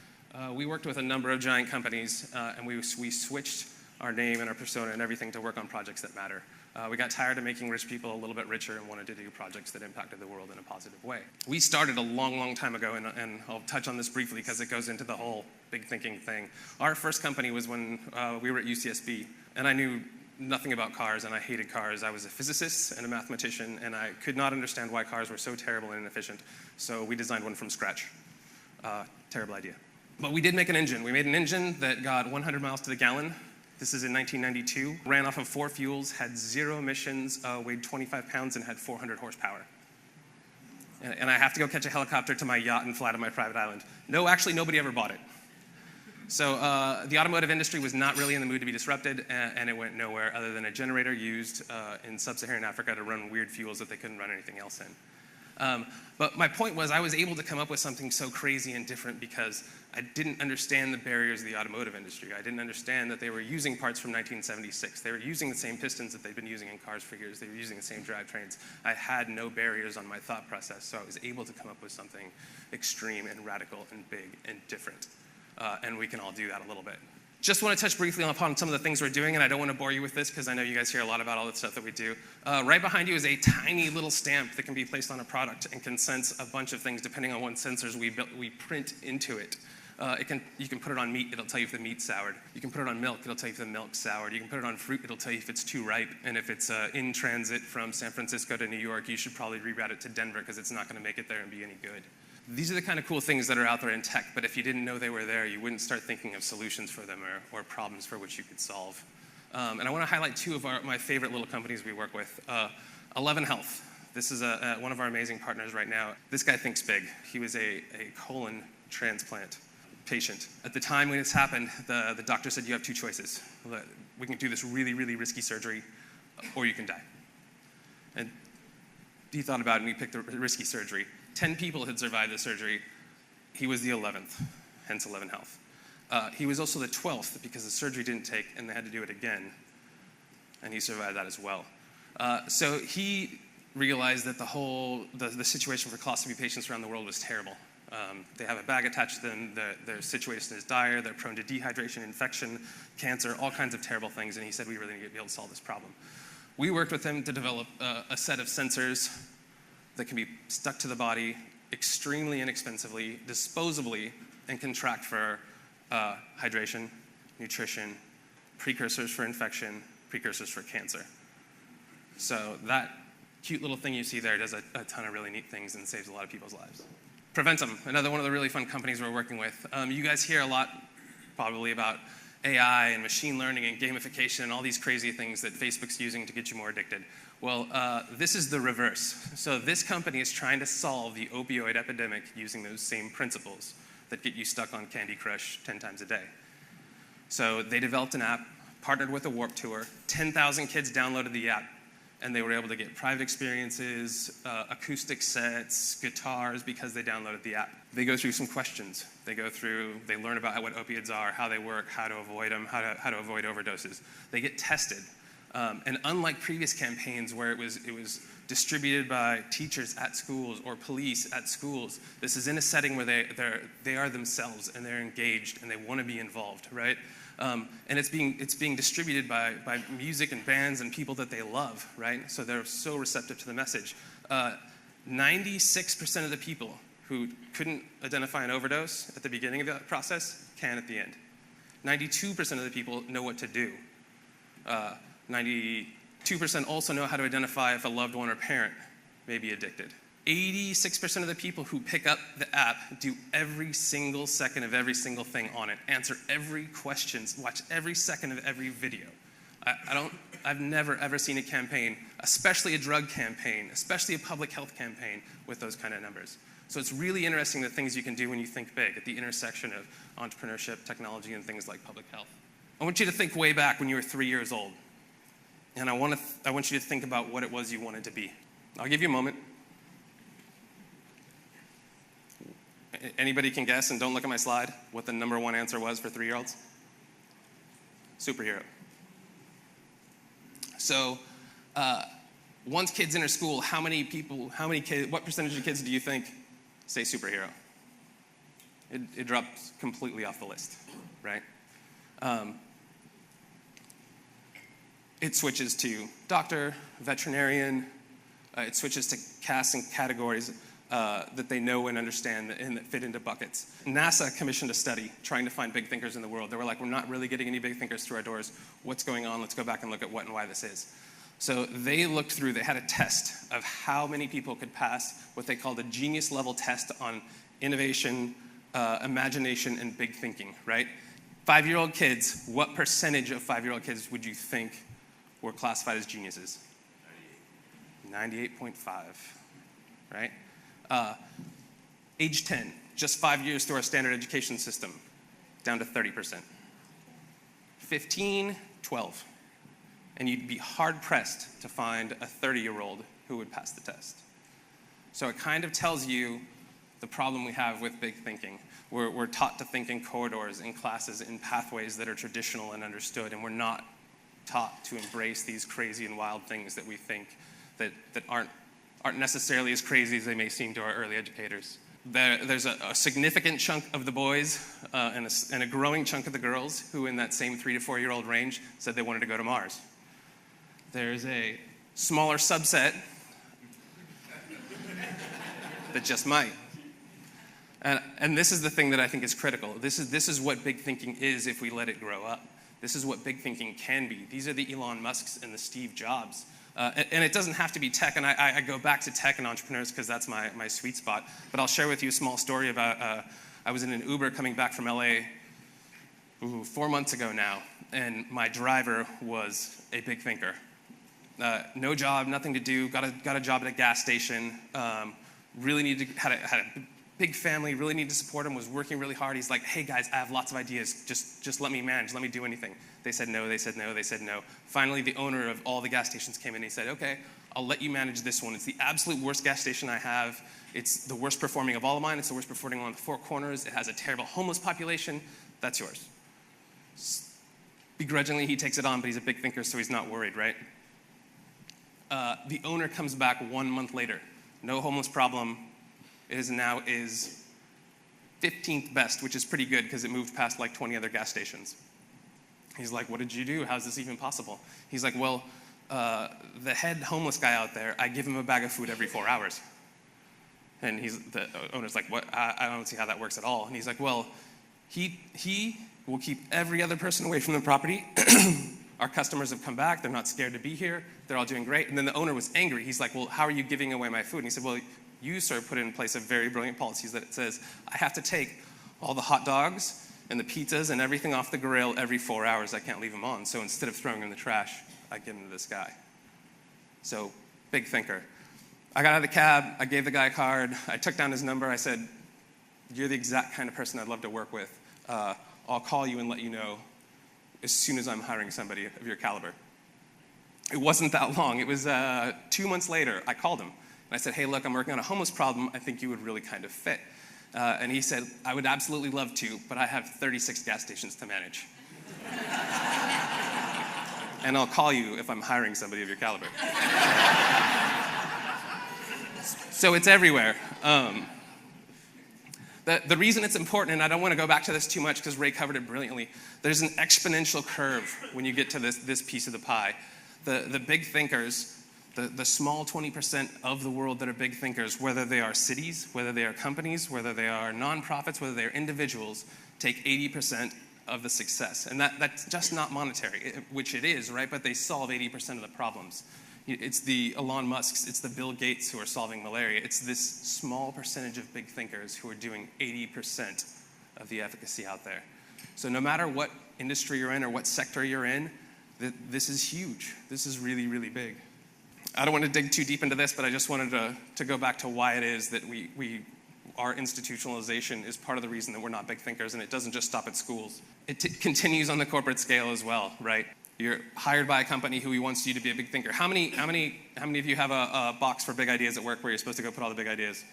We worked with a number of giant companies, and we switched our name and our persona and everything to work on projects that matter. We got tired of making rich people a little bit richer and wanted to do projects that impacted the world in a positive way. We started a long, long time ago, and I'll touch on this briefly because it goes into the whole big thinking thing. Our first company was when we were at UCSB, and I knew nothing about cars, and I hated cars. I was a physicist and a mathematician, and I could not understand why cars were so terrible and inefficient, so we designed one from scratch. Terrible idea. But we did make an engine. We made an engine that got 100 miles to the gallon. This is in 1992. Ran off of 4 fuels, had 0 emissions, weighed 25 pounds, and had 400 horsepower. And I have to go catch a helicopter to my yacht and fly to my private island. No, actually, nobody ever bought it. So the automotive industry was not really in the mood to be disrupted, and it went nowhere other than a generator used in sub-Saharan Africa to run weird fuels that they couldn't run anything else in. But my point was I was able to come up with something so crazy and different because I didn't understand the barriers of the automotive industry. I didn't understand that they were using parts from 1976. They were using the same pistons that they'd been using in cars for years. They were using the same drivetrains. I had no barriers on my thought process, so I was able to come up with something extreme and radical and big and different. And we can all do that a little bit. Just want to touch briefly upon some of the things we're doing, and I don't want to bore you with this because I know you guys hear a lot about all the stuff that we do. Right behind you is a tiny little stamp that can be placed on a product and can sense a bunch of things depending on what sensors we print into it. You can put it on meat, it'll tell you if the meat's soured. You can put it on milk, it'll tell you if the milk's soured. You can put it on fruit, it'll tell you if it's too ripe. And if it's in transit from San Francisco to New York, you should probably reroute it to Denver because it's not going to make it there and be any good. These are the kind of cool things that are out there in tech, but if you didn't know they were there, you wouldn't start thinking of solutions for them or problems for which you could solve. And I want to highlight 2 of my favorite little companies we work with. 11 Health. This is one of our amazing partners right now. This guy thinks big. He was a colon transplant patient. At the time when this happened, the doctor said, you have 2 choices. We can do this really, really risky surgery, or you can die. And he thought about it, and he picked the risky surgery. 10 people had survived the surgery. He was the 11th, hence 11 Health. He was also the 12th because the surgery didn't take and they had to do it again, and he survived that as well. So he realized that the situation for colostomy patients around the world was terrible. They have a bag attached to them, their situation is dire, they're prone to dehydration, infection, cancer, all kinds of terrible things, and he said we really need to be able to solve this problem. We worked with him to develop a set of sensors that can be stuck to the body extremely inexpensively, disposably, and can track for hydration, nutrition, precursors for infection, precursors for cancer. So that cute little thing you see there does a ton of really neat things and saves a lot of people's lives. Preventum, another one of the really fun companies we're working with. You guys hear a lot probably about AI and machine learning and gamification and all these crazy things that Facebook's using to get you more addicted. Well, this is the reverse. So this company is trying to solve the opioid epidemic using those same principles that get you stuck on Candy Crush 10 times a day. So they developed an app, partnered with a Warped Tour. 10,000 kids downloaded the app, and they were able to get private experiences, acoustic sets, guitars, because they downloaded the app. They go through some questions. They learn about what opioids are, how they work, how to avoid them, how to avoid overdoses. They get tested. And unlike previous campaigns where it was distributed by teachers at schools or police at schools, this is in a setting where they are themselves and they're engaged and they want to be involved, right? And it's being distributed by music and bands and people that they love, right? So they're so receptive to the message. 96% of the people who couldn't identify an overdose at the beginning of that process can at the end. 92% of the people know what to do. 92% also know how to identify if a loved one or parent may be addicted. 86% of the people who pick up the app do every single second of every single thing on it, answer every question, watch every second of every video. I've never ever seen a campaign, especially a drug campaign, especially a public health campaign, with those kind of numbers. So it's really interesting the things you can do when you think big at the intersection of entrepreneurship, technology, and things like public health. I want you to think way back when you were 3 years old. And I want you to think about what it was you wanted to be. I'll give you a moment. Anybody can guess, and don't look at my slide, what the -- 1 answer was for 3-year-olds? Superhero. So once kids enter school, what percentage of kids do you think say superhero? It drops completely off the list, right? it switches to doctor, veterinarian, it switches to casting categories that they know and understand and that fit into buckets. NASA commissioned a study trying to find big thinkers in the world. They were like, we're not really getting any big thinkers through our doors. What's going on? Let's go back and look at what and why this is. So they looked through, they had a test of how many people could pass what they called a genius level test on innovation, imagination, and big thinking, right? 5-year-old kids, what percentage of 5-year-old kids would you think were classified as geniuses? 98.5, right? Age 10, just 5 years through our standard education system, down to 30%. 15, 12. And you'd be hard-pressed to find a 30-year-old who would pass the test. So it kind of tells you the problem we have with big thinking. We're taught to think in corridors, in classes, in pathways that are traditional and understood, and we're not taught to embrace these crazy and wild things that we think that aren't necessarily as crazy as they may seem to our early educators. There's a significant chunk of the boys and a growing chunk of the girls who in that same 3 to 4-year-old range said they wanted to go to Mars. There's a smaller subset that just might. And this is the thing that I think is critical. This is what big thinking is if we let it grow up. This is what big thinking can be. These are the Elon Musks and the Steve Jobs. And it doesn't have to be tech, and I go back to tech and entrepreneurs because that's my sweet spot. But I'll share with you a small story about, I was in an Uber coming back from LA 4 months ago now, and my driver was a big thinker. No job, nothing to do, got a job at a gas station, really needed, had a big family, really needed to support him, was working really hard. He's like, hey guys, I have lots of ideas, just let me manage, let me do anything. They said no, they said no, they said no. Finally, the owner of all the gas stations came in and he said, okay, I'll let you manage this one. It's the absolute worst gas station I have. It's the worst performing of all of mine. It's the worst performing on the Four Corners. It has a terrible homeless population. That's yours. Begrudgingly, he takes it on, but he's a big thinker, so he's not worried, right? The owner comes back 1 month later. No homeless problem. It is now 15th best, which is pretty good because it moved past like 20 other gas stations. He's like, what did you do? How's this even possible? He's like, well, the head homeless guy out there, I give him a bag of food every 4 hours. And the owner's like, what? I don't see how that works at all. And he's like, well, he will keep every other person away from the property. Our customers have come back. They're not scared to be here. They're all doing great. And then the owner was angry. He's like, well, how are you giving away my food? And he said, well, you, sir, put in place a very brilliant policy that it says I have to take all the hot dogs and the pizzas and everything off the grill every 4 hours. I can't leave them on. So instead of throwing them in the trash, I give them to this guy. So, big thinker. I got out of the cab. I gave the guy a card. I took down his number. I said, you're the exact kind of person I'd love to work with. I'll call you and let you know as soon as I'm hiring somebody of your caliber. It wasn't that long. It was 2 months later. I called him. And I said, hey, look, I'm working on a homeless problem. I think you would really kind of fit. And he said, I would absolutely love to, but I have 36 gas stations to manage. And I'll call you if I'm hiring somebody of your caliber. So it's everywhere. The reason it's important, and I don't want to go back to this too much because Ray covered it brilliantly, there's an exponential curve when you get to this piece of the pie. The big thinkers, the small 20% of the world that are big thinkers, whether they are cities, whether they are companies, whether they are nonprofits, whether they are individuals, take 80% of the success. And that's just not monetary, which it is, right? But they solve 80% of the problems. It's the Elon Musks, it's the Bill Gates who are solving malaria. It's this small percentage of big thinkers who are doing 80% of the efficacy out there. So no matter what industry you're in or what sector you're in, this is huge. This is really, really big. I don't want to dig too deep into this, but I just wanted to go back to why it is that our institutionalization is part of the reason that we're not big thinkers, and it doesn't just stop at schools. It continues on the corporate scale as well, right? You're hired by a company who wants you to be a big thinker. How many of you have a box for big ideas at work where you're supposed to go put all the big ideas?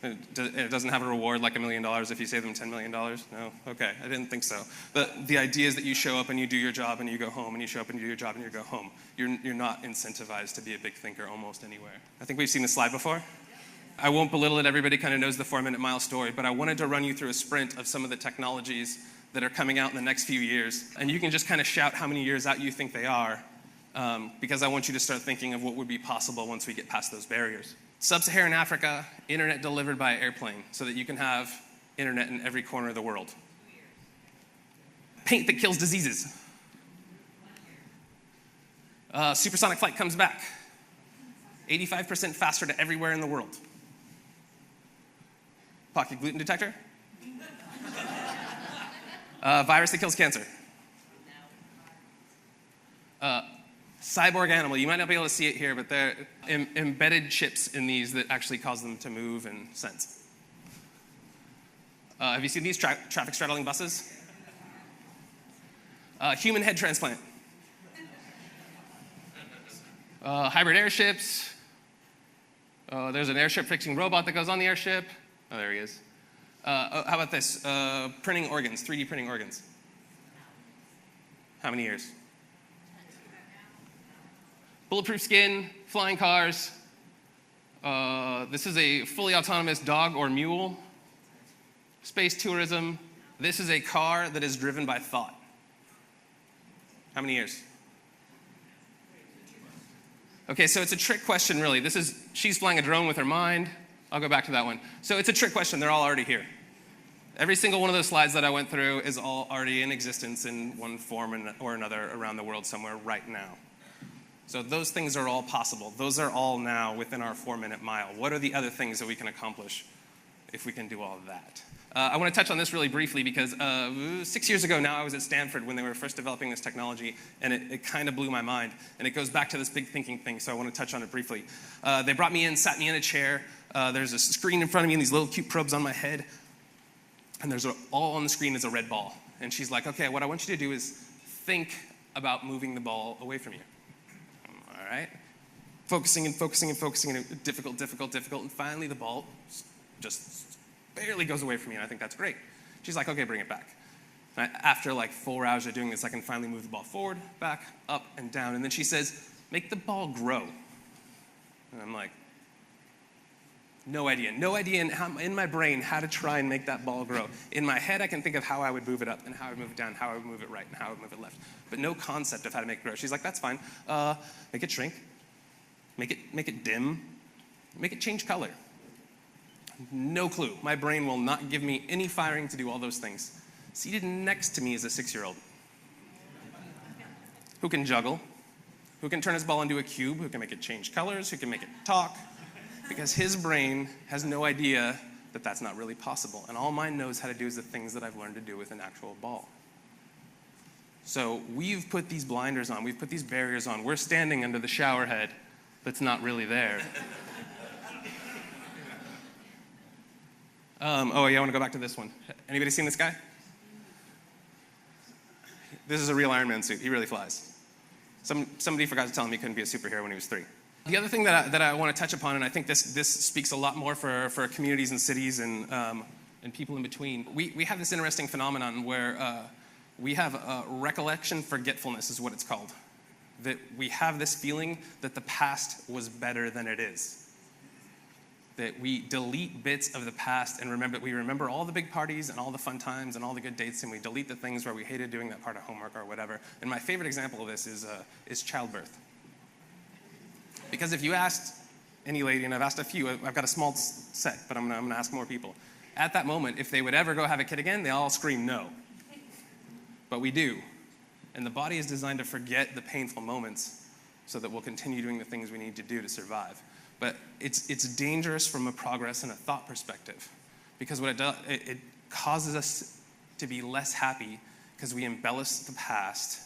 It doesn't have a reward like $1 million if you save them $10 million? No? Okay, I didn't think so. The idea is that you show up and you do your job and you go home, and you show up and you do your job and you go home. You're not incentivized to be a big thinker almost anywhere. I think we've seen this slide before. I won't belittle it. Everybody kind of knows the 4-minute mile story, but I wanted to run you through a sprint of some of the technologies that are coming out in the next few years. And you can just kind of shout how many years out you think they are, because I want you to start thinking of what would be possible once we get past those barriers. Sub-Saharan Africa, internet delivered by airplane, so that you can have internet in every corner of the world. Paint that kills diseases. Supersonic flight comes back. 85% faster to everywhere in the world. Pocket gluten detector. Virus that kills cancer. Cyborg animal. You might not be able to see it here, but there are embedded chips in these that actually cause them to move and sense. Have you seen these traffic straddling buses? Human head transplant. Hybrid airships. There's an airship fixing robot that goes on the airship. Oh, there he is. How about this? Printing organs, 3D printing organs. How many years? Bulletproof skin, flying cars. This is a fully autonomous dog or mule. Space tourism. This is a car that is driven by thought. How many years? Okay, so it's a trick question, really. She's flying a drone with her mind. I'll go back to that one. So it's a trick question. They're all already here. Every single one of those slides that I went through is all already in existence in one form or another around the world somewhere right now. So those things are all possible. Those are all now within our 4-minute mile. What are the other things that we can accomplish if we can do all of that? I want to touch on this really briefly because 6 years ago now I was at Stanford when they were first developing this technology, and it kind of blew my mind. And it goes back to this big thinking thing, so I want to touch on it briefly. They brought me in, sat me in a chair. There's a screen in front of me and these little cute probes on my head. And all on the screen is a red ball. And she's like, okay, what I want you to do is think about moving the ball away from you. All right? Focusing and focusing and focusing, and difficult, and finally the ball just barely goes away from me, and I think that's great. She's like, okay, bring it back. After like 4 hours of doing this, I can finally move the ball forward, back, up, and down. And then she says, make the ball grow. And I'm like, no idea in my brain how to try and make that ball grow. In my head, I can think of how I would move it up and how I would move it down, how I would move it right and how I would move it left. But no concept of how to make it grow. She's like, that's fine. Make it shrink, make it dim, make it change color. No clue. My brain will not give me any firing to do all those things. Seated next to me is a 6-year-old who can juggle, who can turn his ball into a cube, who can make it change colors, who can make it talk, because his brain has no idea that that's not really possible. And all mine knows how to do is the things that I've learned to do with an actual ball. So we've put these blinders on, we've put these barriers on. We're standing under the shower head that's not really there. Oh yeah, I want to go back to this one. Anybody seen this guy? This is a real Iron Man suit. He really flies. Somebody forgot to tell him he couldn't be a superhero when he was 3. The other thing that I want to touch upon, and I think this speaks a lot more for communities and cities and people in between. We have this interesting phenomenon where we have recollection forgetfulness is what it's called. That we have this feeling that the past was better than it is. That we delete bits of the past and we remember all the big parties and all the fun times and all the good dates, and we delete the things where we hated doing that part of homework or whatever. And my favorite example of this is childbirth. Because if you asked any lady, and I've asked a few, I've got a small set, but I'm gonna ask more people. At that moment, if they would ever go have a kid again, they all scream no. But we do. And the body is designed to forget the painful moments so that we'll continue doing the things we need to do to survive. But it's dangerous from a progress and a thought perspective, because what it does, it causes us to be less happy because we embellish the past,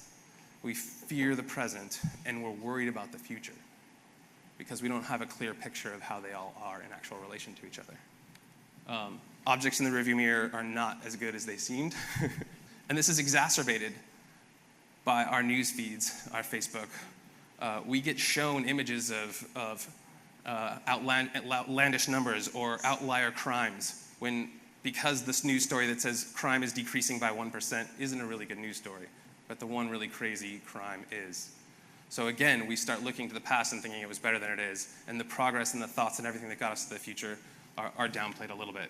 we fear the present, and we're worried about the future because we don't have a clear picture of how they all are in actual relation to each other. Objects in the rearview mirror are not as good as they seemed. And this is exacerbated by our news feeds, our Facebook. We get shown images of outlandish numbers or outlier crimes because this news story that says crime is decreasing by 1% isn't a really good news story, but the one really crazy crime is. So again, we start looking to the past and thinking it was better than it is, and the progress and the thoughts and everything that got us to the future are downplayed a little bit.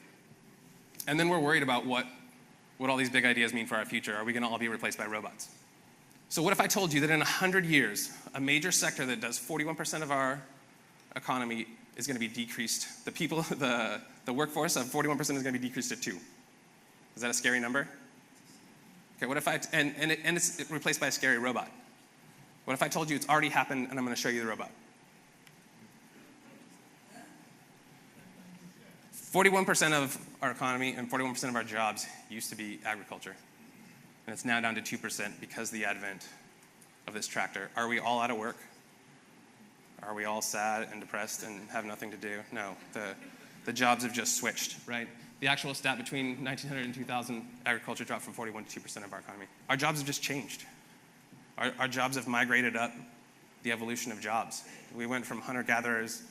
And then we're worried about what what all these big ideas mean for our future. Are we going to all be replaced by robots? So what if I told you that in 100 years, a major sector that does 41% of our economy is going to be decreased? The workforce of 41% is going to be decreased to 2. Is that a scary number? Okay, what if it's replaced by a scary robot? What if I told you it's already happened and I'm going to show you the robot? 41% of our economy and 41% of our jobs used to be agriculture. And it's now down to 2% because of the advent of this tractor. Are we all out of work? Are we all sad and depressed and have nothing to do? No, the jobs have just switched, right? The actual stat between 1900 and 2000, agriculture dropped from 41 to 2% of our economy. Our jobs have just changed. Our jobs have migrated up the evolution of jobs. We went from hunter-gatherers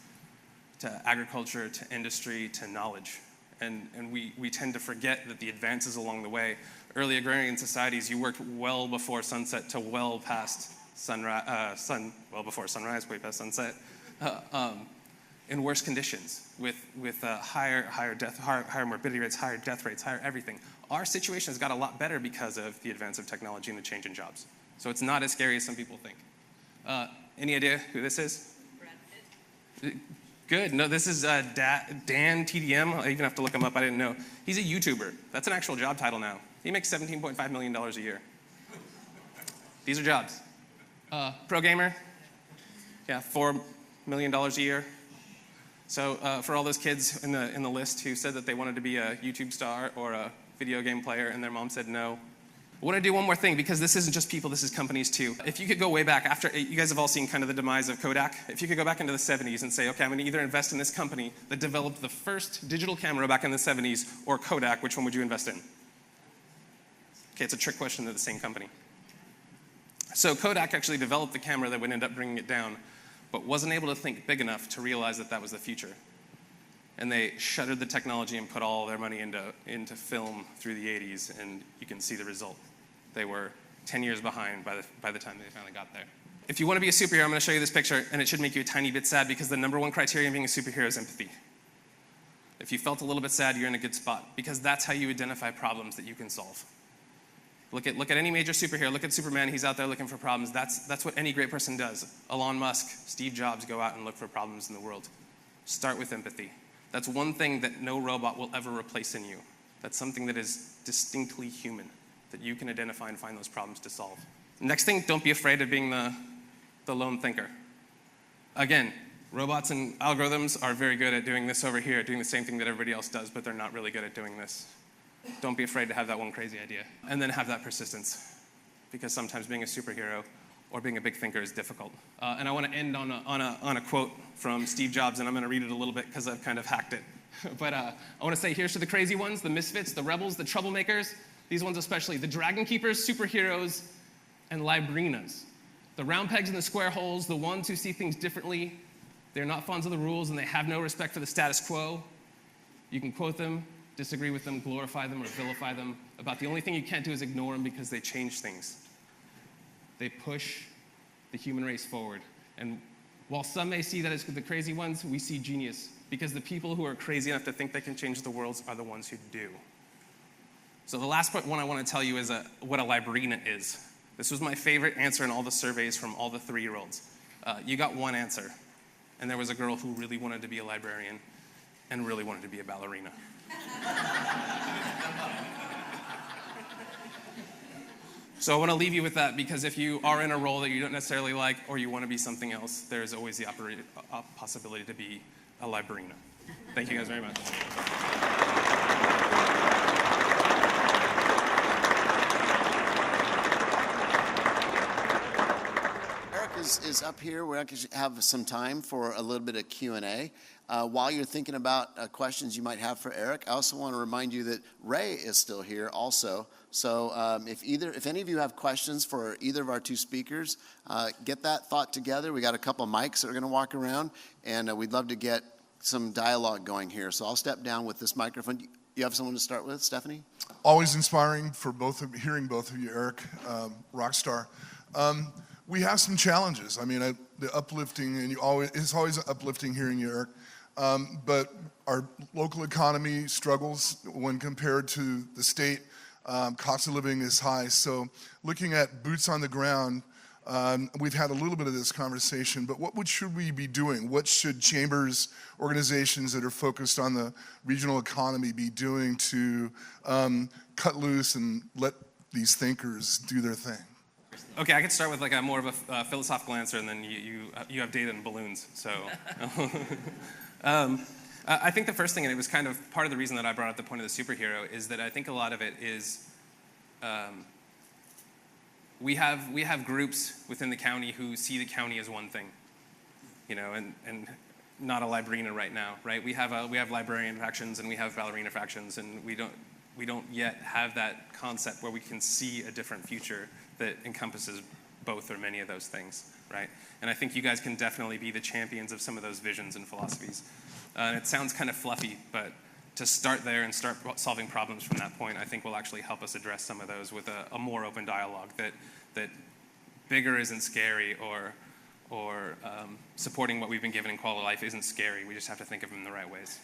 to agriculture, to industry, to knowledge. And we tend to forget that the advances along the way, early agrarian societies, you worked well before sunset to well past well before sunrise, way past sunset, in worse conditions, with higher morbidity rates, higher death rates, higher everything. Our situation has got a lot better because of the advance of technology and the change in jobs. So it's not as scary as some people think. Any idea who this is? Brad Pitt. Good. No, this is Dan TDM. I even have to look him up. I didn't know. He's a YouTuber. That's an actual job title now. He makes $17.5 million a year. These are jobs. Pro gamer. Yeah, $4 million a year. So for all those kids in the list who said that they wanted to be a YouTube star or a video game player and their mom said no, I want to do one more thing, because this isn't just people, this is companies too. If you could go way back, after, you guys have all seen kind of the demise of Kodak. If you could go back into the 70s and say, okay, I'm going to either invest in this company that developed the first digital camera back in the 70s, or Kodak, which one would you invest in? Okay, it's a trick question, they're the same company. So Kodak actually developed the camera that would end up bringing it down, but wasn't able to think big enough to realize that that was the future. And they shuttered the technology and put all their money into film through the 80s, and you can see the result. They were 10 years behind by the time they finally got there. If you want to be a superhero, I'm going to show you this picture, and it should make you a tiny bit sad, because the number one criteria in being a superhero is empathy. If you felt a little bit sad, you're in a good spot, because that's how you identify problems that you can solve. Look at any major superhero. Look at Superman. He's out there looking for problems. That's what any great person does. Elon Musk, Steve Jobs go out and look for problems in the world. Start with empathy. That's one thing that no robot will ever replace in you. That's something that is distinctly human, that you can identify and find those problems to solve. Next thing, don't be afraid of being the lone thinker. Again, robots and algorithms are very good at doing this over here, doing the same thing that everybody else does, but they're not really good at doing this. Don't be afraid to have that one crazy idea. And then have that persistence, because sometimes being a superhero or being a big thinker is difficult. And I want to end on a quote from Steve Jobs, and I'm going to read it a little bit because I've kind of hacked it. But I want to say, here's to the crazy ones, the misfits, the rebels, the troublemakers, these ones especially, the dragon keepers, superheroes, and librinas. The round pegs in the square holes, the ones who see things differently. They're not fans of the rules, and they have no respect for the status quo. You can quote them, disagree with them, glorify them, or vilify them. About the only thing you can't do is ignore them, because they change things. They push the human race forward. And while some may see that as the crazy ones, we see genius, because the people who are crazy enough to think they can change the world are the ones who do. So the last one I want to tell you is what a librina is. This was my favorite answer in all the surveys from all the 3-year-olds. You got one answer, and there was a girl who really wanted to be a librarian and really wanted to be a ballerina. So I want to leave you with that, because if you are in a role that you don't necessarily like, or you want to be something else, there's always the possibility to be a librina. Thank you guys very much. Eric is up here. We're actually have some time for a little bit of Q&A. While you're thinking about questions you might have for Eric, I also want to remind you that Ray is still here also. So if any of you have questions for either of our two speakers, get that thought together. We got a couple of mics that are going to walk around, and we'd love to get some dialogue going here. So I'll step down with this microphone. You have someone to start with, Stephanie? Always inspiring for hearing both of you, Eric, rock star. We have some challenges. I mean, the uplifting, and it's always uplifting hearing you, Eric. But our local economy struggles when compared to the state. Cost of living is high. So looking at boots on the ground, we've had a little bit of this conversation, but should we be doing? What should chambers, organizations that are focused on the regional economy be doing to cut loose and let these thinkers do their thing? Okay, I could start with like a more of a philosophical answer, and then you have data and balloons. So, I think the first thing, and it was kind of part of the reason that I brought up the point of the superhero, is that I think a lot of it is we have groups within the county who see the county as one thing, and not a librarian right now, right? We have librarian factions and we have ballerina factions, and we don't yet have that concept where we can see a different future that encompasses both or many of those things, right? And I think you guys can definitely be the champions of some of those visions and philosophies. And it sounds kind of fluffy, but to start there and start solving problems from that point, I think will actually help us address some of those with a more open dialogue that bigger isn't scary, or supporting what we've been given in quality of life isn't scary. We just have to think of them in the right ways.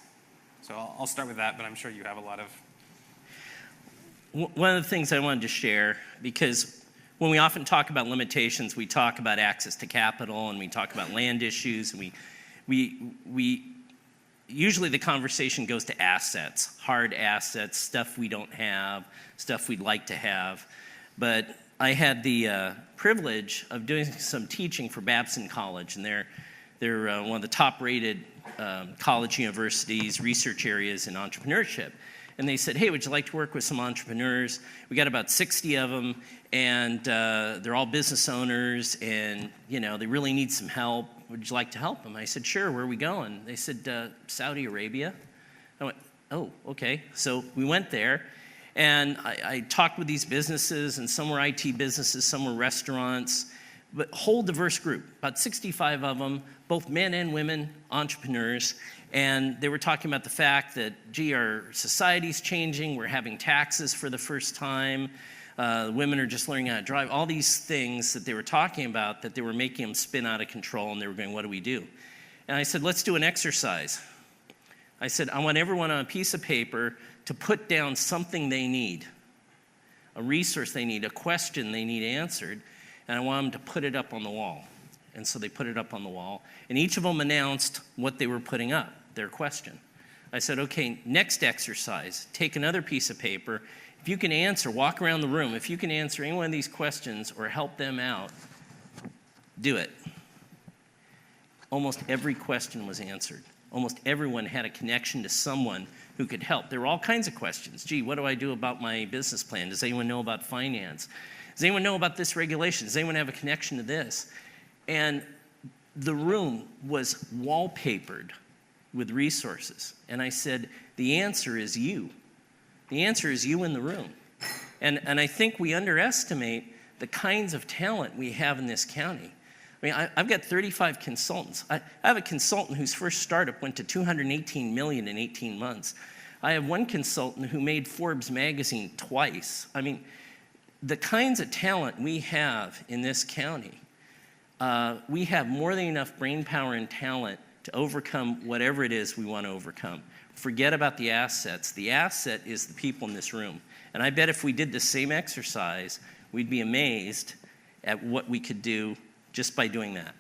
So I'll start with that, but I'm sure you have a lot of... One of the things I wanted to share, because when we often talk about limitations, we talk about access to capital and we talk about land issues, and we usually the conversation goes to assets, hard assets, stuff we don't have, stuff we'd like to have. But I had the privilege of doing some teaching for Babson College, and they're one of the top-rated college universities, research areas in entrepreneurship. And they said, hey, would you like to work with some entrepreneurs? We got about 60 of them, and they're all business owners, and they really need some help. Would you like to help them? I said, sure, where are we going? They said, Saudi Arabia. I went, oh, okay. So we went there, and I talked with these businesses, and some were IT businesses, some were restaurants, but whole diverse group, about 65 of them, both men and women, entrepreneurs. And they were talking about the fact that, gee, our society's changing, we're having taxes for the first time, women are just learning how to drive, all these things that they were talking about that they were making them spin out of control, and they were going, what do we do? And I said, let's do an exercise. I said, I want everyone on a piece of paper to put down something they need, a resource they need, a question they need answered, and I want them to put it up on the wall. And so they put it up on the wall, and each of them announced what they were putting up, their question. I said, okay, next exercise, take another piece of paper. If you can answer, walk around the room. If you can answer any one of these questions or help them out, do it. Almost every question was answered. Almost everyone had a connection to someone who could help. There were all kinds of questions. Gee, what do I do about my business plan? Does anyone know about finance? Does anyone know about this regulation? Does anyone have a connection to this? And the room was wallpapered with resources. And I said, the answer is you. The answer is you in the room. And I think we underestimate the kinds of talent we have in this county. I mean, I've got 35 consultants. I have a consultant whose first startup went to $218 million in 18 months. I have one consultant who made Forbes magazine twice. I mean, the kinds of talent we have in this county, we have more than enough brain power and talent to overcome whatever it is we want to overcome. Forget about the assets. The asset is the people in this room. And I bet if we did the same exercise, we'd be amazed at what we could do just by doing that.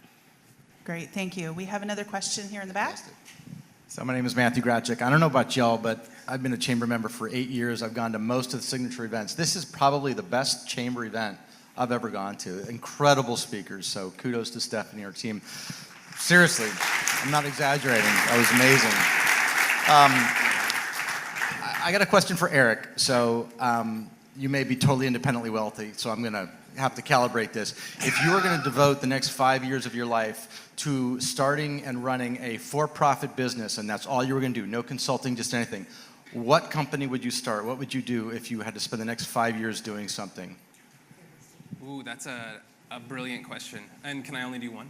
Great, thank you. We have another question here in the back. So my name is Matthew Grachik. I don't know about y'all, but I've been a chamber member for 8 years. I've gone to most of the signature events. This is probably the best chamber event I've ever gone to. Incredible speakers, so kudos to Stephanie, our team. Seriously, I'm not exaggerating. That was amazing. I got a question for Eric. So you may be totally independently wealthy, so I'm going to have to calibrate this. If you were going to devote the next 5 years of your life to starting and running a for-profit business, and that's all you were going to do, no consulting, just anything, what company would you start? What would you do if you had to spend the next 5 years doing something? Ooh, that's a brilliant question. And can I only do one?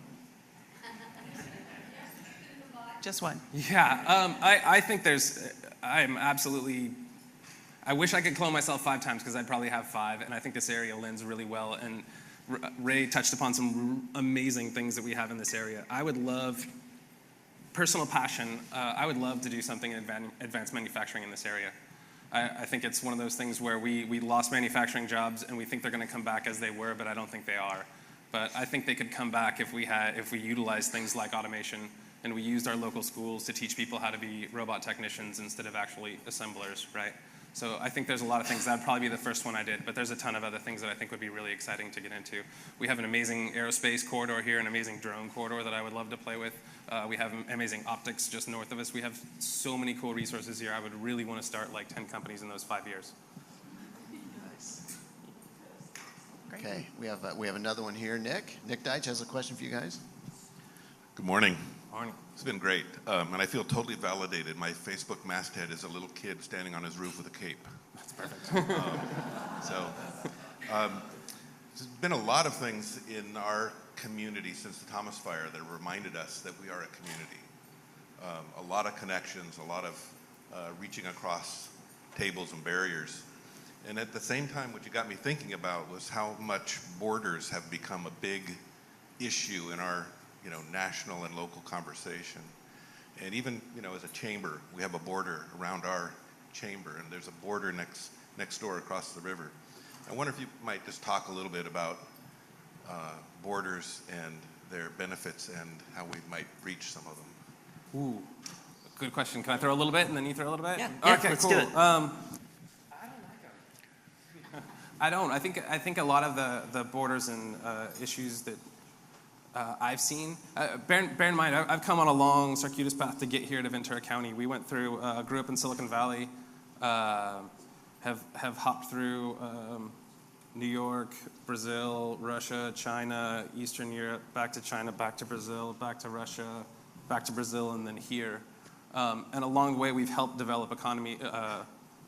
Just one. Yeah, I think I'm absolutely, I wish I could clone myself 5 times because I'd probably have 5, and I think this area lends really well, and Ray touched upon some amazing things that we have in this area. I would love, personal passion, I would love to do something in advanced manufacturing in this area. I think it's one of those things where we lost manufacturing jobs and we think they're going to come back as they were, but I don't think they are. But I think they could come back if we utilized things like automation and we used our local schools to teach people how to be robot technicians instead of actually assemblers, right? So I think there's a lot of things. That'd probably be the first one I did, but there's a ton of other things that I think would be really exciting to get into. We have an amazing aerospace corridor here, an amazing drone corridor that I would love to play with. We have amazing optics just north of us. We have so many cool resources here. I would really want to start like 10 companies in those 5 years. Okay, we have another one here. Nick Deitch has a question for you guys. Good morning. Morning. It's been great, and I feel totally validated. My Facebook masthead is a little kid standing on his roof with a cape. That's perfect. There's been a lot of things in our community since the Thomas Fire that reminded us that we are a community. A lot of connections, a lot of reaching across tables and barriers. And at the same time, what you got me thinking about was how much borders have become a big issue in our national and local conversation. And even, as a chamber, we have a border around our chamber, and there's a border next door across the river. I wonder if you might just talk a little bit about borders and their benefits and how we might reach some of them. Ooh, good question. Can I throw a little bit and then you throw a little bit? Yeah, okay, let's cool. do it. I don't. I think a lot of the borders and issues that I've seen. Bear in mind, I've come on a long, circuitous path to get here to Ventura County. We went through, grew up in Silicon Valley, have hopped through New York, Brazil, Russia, China, Eastern Europe, back to China, back to Brazil, back to Russia, back to Brazil, and then here. And along the way, we've helped develop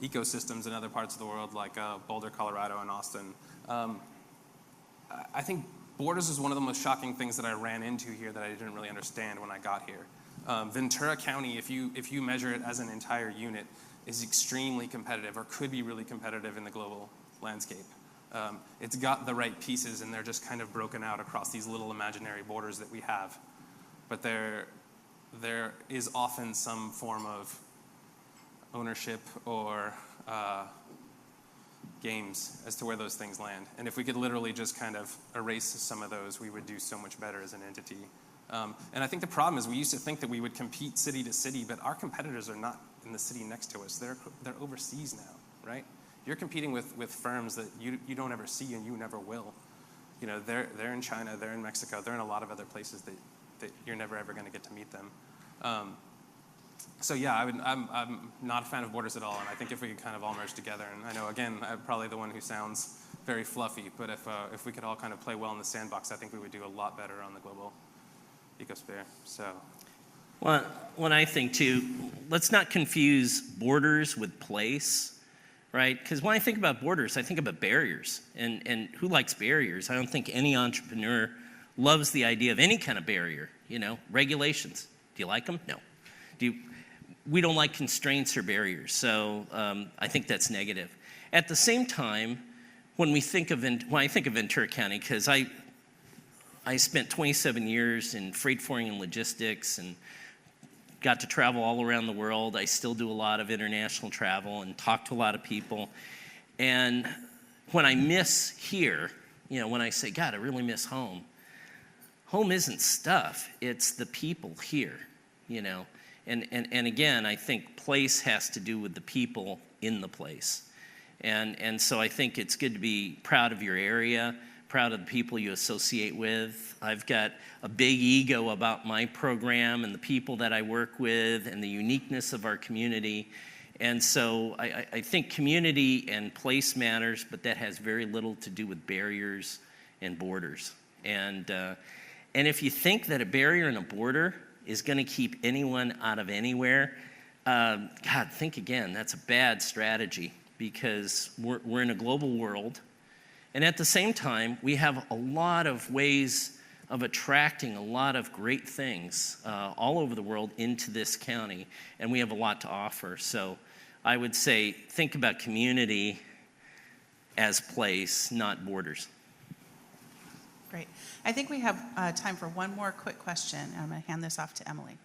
ecosystems in other parts of the world, like Boulder, Colorado, and Austin. I think borders is one of the most shocking things that I ran into here that I didn't really understand when I got here. Ventura County, if you measure it as an entire unit, is extremely competitive, or could be really competitive in the global landscape. It's got the right pieces, and they're just kind of broken out across these little imaginary borders that we have. But there is often some form of ownership or games as to where those things land. And if we could literally just kind of erase some of those, we would do so much better as an entity. And I think the problem is we used to think that we would compete city to city, but our competitors are not in the city next to us. They're overseas now, right? You're competing with firms that you don't ever see and you never will. They're in China, they're in Mexico, they're in a lot of other places that you're never ever going to get to meet them. So yeah, I'm not a fan of borders at all, and I think if we could kind of all merge together, and I know, again, I'm probably the one who sounds very fluffy, but if we could all kind of play well in the sandbox, I think we would do a lot better on the global ecosphere. So. Well, what I think too, let's not confuse borders with place, right? Because when I think about borders, I think about barriers, and who likes barriers? I don't think any entrepreneur loves the idea of any kind of barrier. Regulations. Do you like them? No. We don't like constraints or barriers, so I think that's negative. At the same time, when I think of Ventura County, because I spent 27 years in freight forwarding and logistics and got to travel all around the world. I still do a lot of international travel and talk to a lot of people. And when I miss here, when I say, God, I really miss home, home isn't stuff, it's the people here, And again, I think place has to do with the people in the place. And so I think it's good to be proud of your area, proud of the people you associate with. I've got a big ego about my program and the people that I work with and the uniqueness of our community. And so I think community and place matters, but that has very little to do with barriers and borders. And if you think that a barrier and a border is going to keep anyone out of anywhere, God, think again. That's a bad strategy, because we're in a global world. And at the same time, we have a lot of ways of attracting a lot of great things all over the world into this county, and we have a lot to offer. So I would say think about community as place, not borders. Great. I think we have time for one more quick question, and I'm going to hand this off to Emily.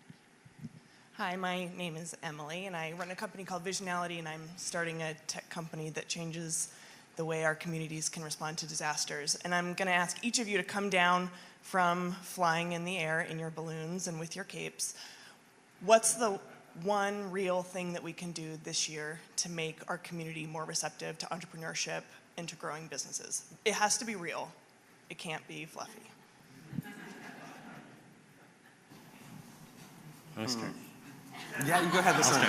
Hi, my name is Emily, and I run a company called Visionality, and I'm starting a tech company that changes the way our communities can respond to disasters. And I'm going to ask each of you to come down from flying in the air in your balloons and with your capes. What's the one real thing that we can do this year to make our community more receptive to entrepreneurship and to growing businesses? It has to be real. It can't be fluffy. Yeah, you go ahead this time.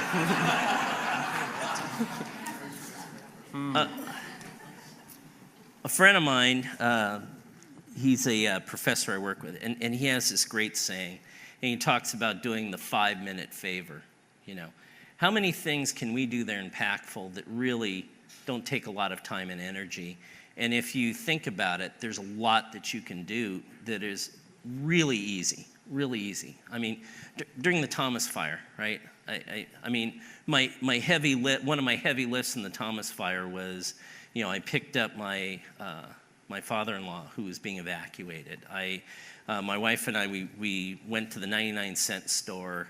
A friend of mine, he's a professor I work with, and he has this great saying, and he talks about doing the 5-minute favor. You know, how many things can we do that are impactful that really don't take a lot of time and energy? And if you think about it, there's a lot that you can do that is really easy, really easy. I mean, during the Thomas Fire, right? I mean, one of my heavy lifts in the Thomas Fire was, you know, I picked up my father-in-law who was being evacuated. My wife and I, we went to the 99-cent store,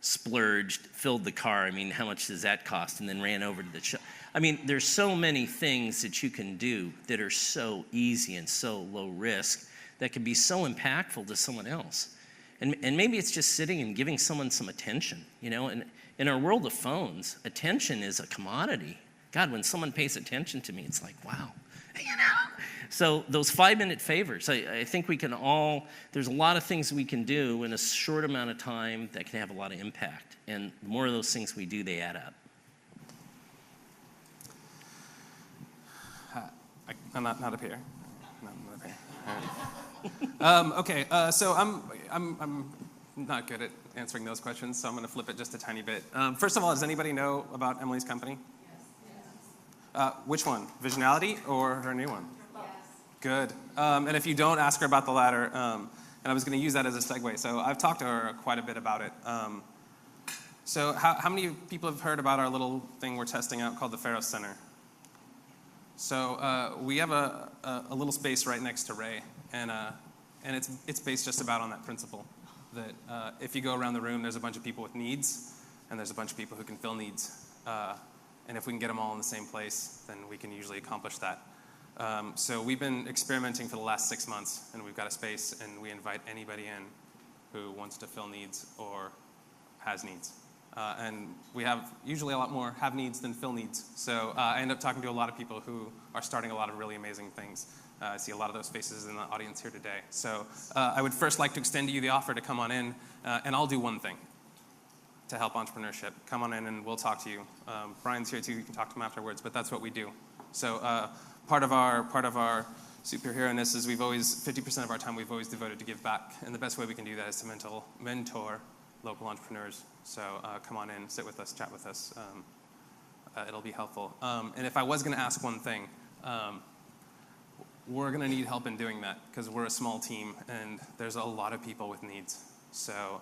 splurged, filled the car. I mean, how much does that cost? And then ran over to the shop. I mean, there's so many things that you can do that are so easy and so low risk that can be so impactful to someone else. And maybe it's just sitting and giving someone some attention, you know? And in our world of phones, attention is a commodity. God, when someone pays attention to me, it's like, wow, you know? So those 5-minute favors, I think we can all, there's a lot of things we can do in a short amount of time that can have a lot of impact. And the more of those things we do, they add up. I'm not up here. No, I'm not up here. All right. Okay, so I'm not good at answering those questions, so I'm going to flip it just a tiny bit. First of all, does anybody know about Emily's company? Yes. Which one? Visionality or her new one? Yes. Good. And if you don't, ask her about the latter. And I was going to use that as a segue. So I've talked to her quite a bit about it. So how many people have heard about our little thing we're testing out called the Pharos Center? So we have a little space right next to Ray, and it's based just about on that principle, that if you go around the room, there's a bunch of people with needs, and there's a bunch of people who can fill needs. And if we can get them all in the same place, then we can usually accomplish that. So we've been experimenting for the last 6 months, and we've got a space, and we invite anybody in who wants to fill needs or has needs. And we have usually a lot more have needs than fill needs. So I end up talking to a lot of people who are starting a lot of really amazing things. I see a lot of those faces in the audience here today. So I would first like to extend to you the offer to come on in, and I'll do one thing to help entrepreneurship. Come on in and we'll talk to you. Brian's here too, you can talk to him afterwards, but that's what we do. So part of our superhero-ness is 50% of our time we've always devoted to give back. And the best way we can do that is to mentor local entrepreneurs. So come on in, sit with us, chat with us. It'll be helpful. And if I was going to ask one thing, we're going to need help in doing that because we're a small team and there's a lot of people with needs. So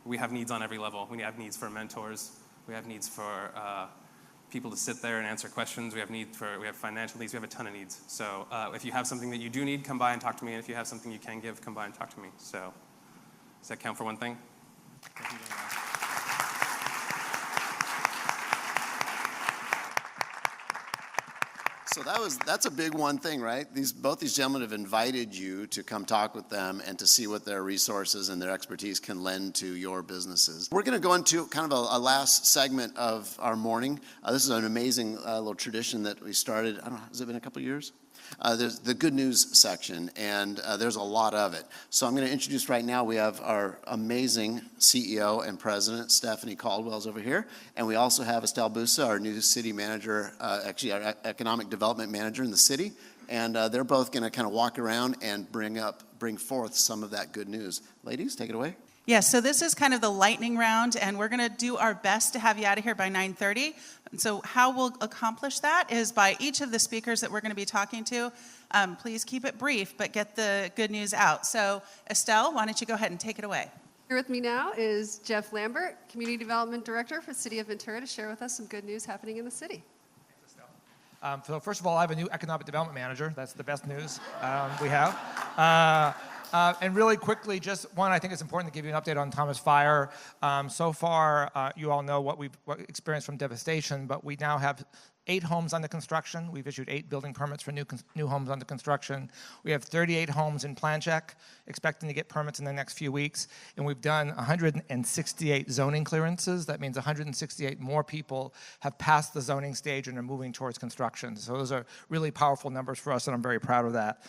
we have needs on every level. We have needs for mentors. We have needs for people to sit there and answer questions. We have financial needs. We have a ton of needs. So if you have something that you do need, come by and talk to me. And if you have something you can give, come by and talk to me. So does that count for one thing? So that's a big one thing, right? Both these gentlemen have invited you to come talk with them and to see what their resources and their expertise can lend to your businesses. We're going to go into kind of a last segment of our morning. This is an amazing little tradition that we started, I don't know, has it been a couple years? There's the good news section, and there's a lot of it. So I'm going to introduce right now, we have our amazing CEO and president, Stephanie Caldwell's over here, and we also have Estelle Busa, our new city manager, actually our economic development manager in the city, and they're both going to kind of walk around and bring forth some of that good news. Ladies, take it away. Yes, so this is kind of the lightning round, and we're going to do our best to have you out of here by 9:30. And so how we'll accomplish that is by each of the speakers that we're going to be talking to. Please keep it brief, but get the good news out. So Estelle, why don't you go ahead and take it away? Here with me now is Jeff Lambert, Community Development Director for City of Ventura, to share with us some good news happening in the city. So first of all, I have a new economic development manager. That's the best news we have. And really quickly, just one, I think it's important to give you an update on Thomas Fire. So far, you all know what we've experienced from devastation, but we now have 8 homes under construction. We've issued 8 building permits for new homes under construction. We have 38 homes in plan check, expecting to get permits in the next few weeks. And we've done 168 zoning clearances. That means 168 more people have passed the zoning stage and are moving towards construction. So those are really powerful numbers for us, and I'm very proud of that.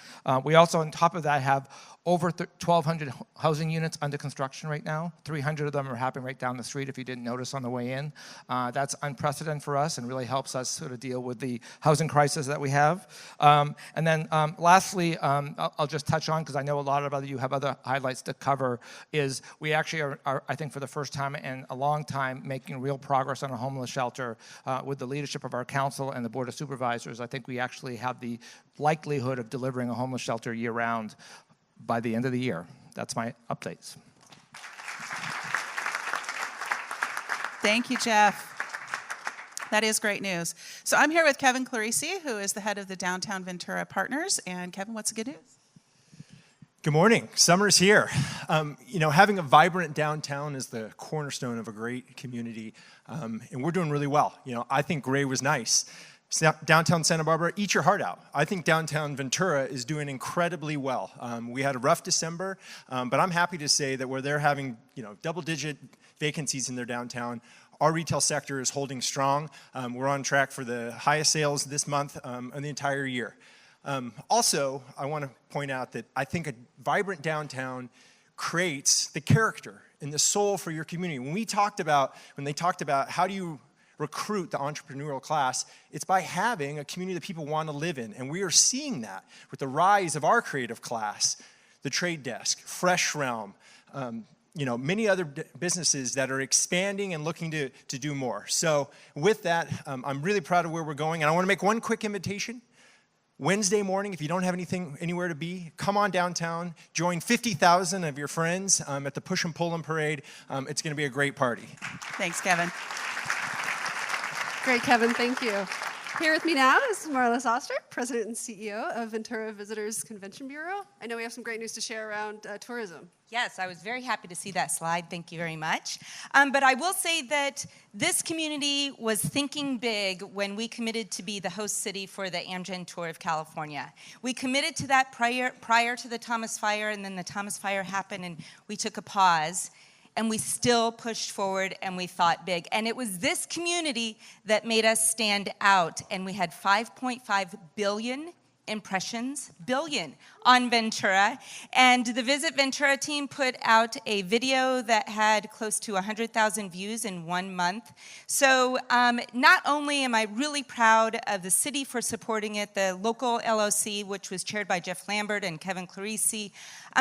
We also, on top of that, have over 1,200 housing units under construction right now. 300 of them are happening right down the street, if you didn't notice on the way in. That's unprecedented for us and really helps us sort of deal with the housing crisis that we have. And then lastly, I'll just touch on, because I know a lot of you have other highlights to cover, is we actually are, I think for the first time in a long time, making real progress on a homeless shelter with the leadership of our council and the Board of Supervisors. I think we actually have the likelihood of delivering a homeless shelter year-round by the end of the year. That's my updates. Thank you, Jeff. That is great news. So I'm here with Kevin Clarisi, who is the head of the Downtown Ventura Partners. And Kevin, what's the good news? Good morning. Summer's here. Having a vibrant downtown is the cornerstone of a great community, and we're doing really well. I think Gray was nice. Downtown Santa Barbara, eat your heart out. I think downtown Ventura is doing incredibly well. We had a rough December, but I'm happy to say that where they're having double-digit vacancies in their downtown, our retail sector is holding strong. We're on track for the highest sales this month in the entire year. Also, I want to point out that I think a vibrant downtown creates the character and the soul for your community. When they talked about how do you recruit the entrepreneurial class, it's by having a community that people want to live in. And we are seeing that with the rise of our creative class, the Trade Desk, Fresh Realm, many other businesses that are expanding and looking to do more. So with that, I'm really proud of where we're going. And I want to make one quick invitation. Wednesday morning, if you don't have anywhere to be, come on downtown, join 50,000 of your friends at the Push and Pull 'em Parade. It's going to be a great party. Thanks, Kevin. Great, Kevin. Thank you. Here with me now is Marlis Oster, President and CEO of Ventura Visitors Convention Bureau. I know we have some great news to share around tourism. Yes, I was very happy to see that slide. Thank you very much. But I will say that this community was thinking big when we committed to be the host city for the Amgen Tour of California. We committed to that prior to the Thomas Fire, and then the Thomas Fire happened, and we took a pause. And we still pushed forward and we thought big. And it was this community that made us stand out. And we had 5.5 billion impressions, on Ventura. And the Visit Ventura team put out a video that had close to 100,000 views in 1 month. So not only am I really proud of the city for supporting it, the local LOC, which was chaired by Jeff Lambert and Kevin Clarisi,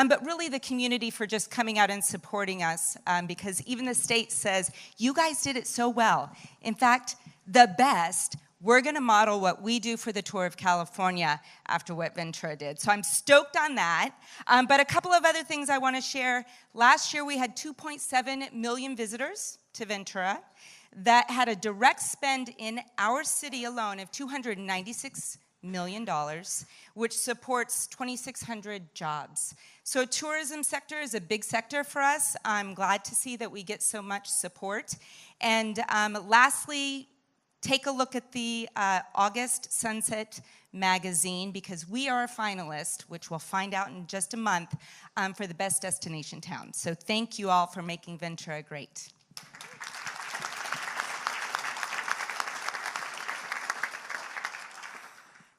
but really the community for just coming out and supporting us, because even the state says, you guys did it so well. In fact, the best. We're going to model what we do for the Tour of California after what Ventura did. So I'm stoked on that. But a couple of other things I want to share. Last year, we had 2.7 million visitors to Ventura that had a direct spend in our city alone of $296 million, which supports 2,600 jobs. So tourism sector is a big sector for us. I'm glad to see that we get so much support. And lastly, take a look at the August Sunset magazine, because we are a finalist, which we'll find out in just a month, for the best destination town. So thank you all for making Ventura great.